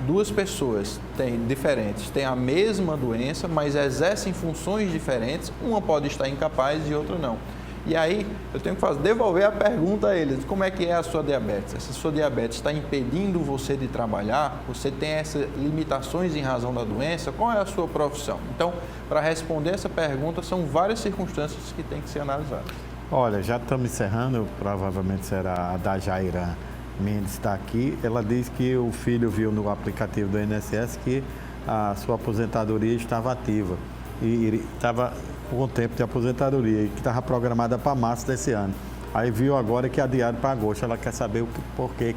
2 pessoas diferentes têm a mesma doença, mas exercem funções diferentes. Uma pode estar incapaz e outra não. E aí, eu tenho que devolver a pergunta a eles, como é que é a sua diabetes? Essa sua diabetes está impedindo você de trabalhar? Você tem essas limitações em razão da doença? Qual é a sua profissão? Então, para responder essa pergunta, são várias circunstâncias que têm que ser analisadas. Olha, já estamos encerrando, provavelmente será a da Jaira Mendes está aqui. Ela diz que o filho viu no aplicativo do INSS que a sua aposentadoria estava ativa e estava com o tempo de aposentadoria, que estava programada para março desse ano. Aí viu agora que adiaram para agosto. Ela quer saber por que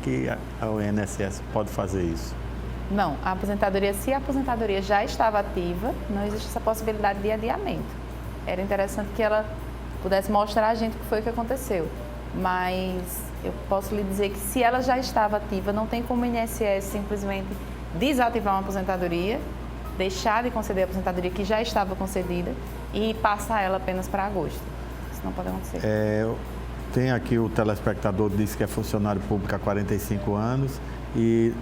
o INSS pode fazer isso. Não, se a aposentadoria já estava ativa, não existe essa possibilidade de adiamento. Era interessante que ela pudesse mostrar a gente o que foi que aconteceu. Mas eu posso lhe dizer que se ela já estava ativa, não tem como o INSS simplesmente desativar uma aposentadoria, deixar de conceder a aposentadoria que já estava concedida e passar ela apenas para agosto. Isso não pode acontecer. Tem aqui o telespectador que disse que é funcionário público há 45 anos e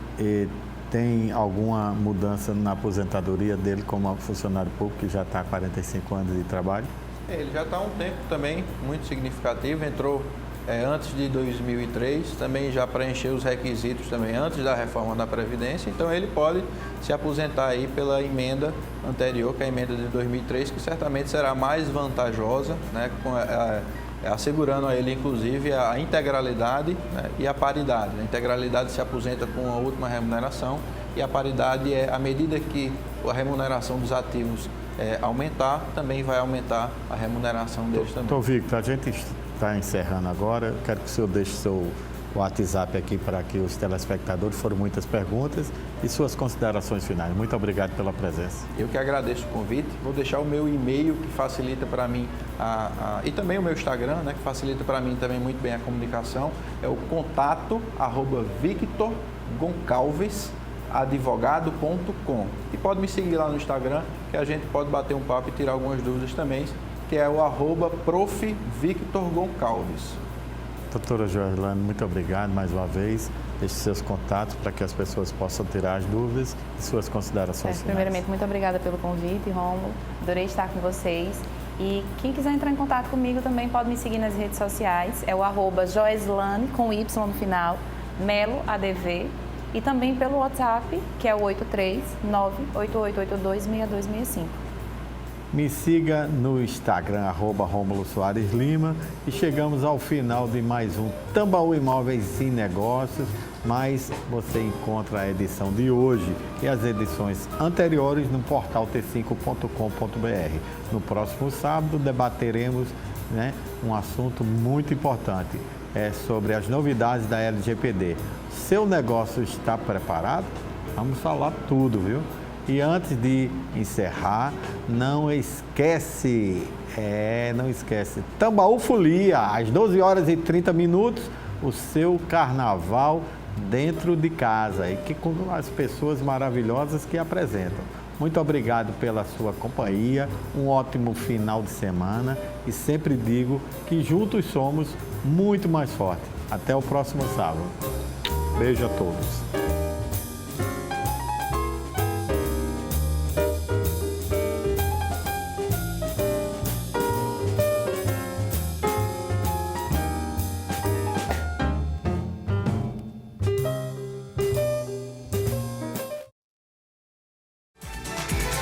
tem alguma mudança na aposentadoria dele como funcionário público que já está há 45 anos de trabalho? Ele já está há um tempo também muito significativo, entrou antes de 2003, também já preencheu os requisitos também antes da reforma da Previdência, então ele pode se aposentar aí pela emenda anterior, que é a emenda de 2003, que certamente será mais vantajosa, né, assegurando a ele, inclusive, a integralidade, né, e a paridade. A integralidade se aposenta com a última remuneração e a paridade é, à medida que a remuneração dos ativos aumentar, também vai aumentar a remuneração deles também. Então, Victor, a gente está encerrando agora. Eu quero que o senhor deixe seu WhatsApp aqui para que os telespectadores, foram muitas perguntas, e suas considerações finais. Muito obrigado pela presença. Eu que agradeço o convite. Vou deixar o meu e-mail, que facilita para mim, e também o meu Instagram, né, que facilita para mim também muito bem a comunicação. É o contato@victorgoncalvesadvogado.com. E pode me seguir lá no Instagram, que a gente pode bater um papo e tirar algumas dúvidas também, que é o @prof.victorgoncalves. Doutora Joeslane, muito obrigado mais uma vez. Deixe seus contatos para que as pessoas possam tirar as dúvidas e suas considerações finais. Primeiramente, muito obrigada pelo convite, Rômulo. Adorei estar com vocês. E quem quiser entrar em contato comigo também pode me seguir nas redes sociais. É o @Joeslane, com Y no final, Melo ADV. E também pelo WhatsApp, que é o 839-8882-6265. Me siga no Instagram, @Rômulo Soares Lima. E chegamos ao final de mais um Tambaú Imóveis e Negócios. Mas você encontra a edição de hoje e as edições anteriores no portal t5.com.br. No próximo sábado debateremos, um assunto muito importante, sobre as novidades da LGPD. Seu negócio está preparado? Vamos falar tudo, viu? E antes de encerrar, não esquece, Tambaú Folia, às 12h30, o seu carnaval dentro de casa e que com as pessoas maravilhosas que apresentam. Muito obrigado pela sua companhia, um ótimo final de semana e sempre digo que juntos somos muito mais fortes. Até o próximo sábado. Beijo a todos.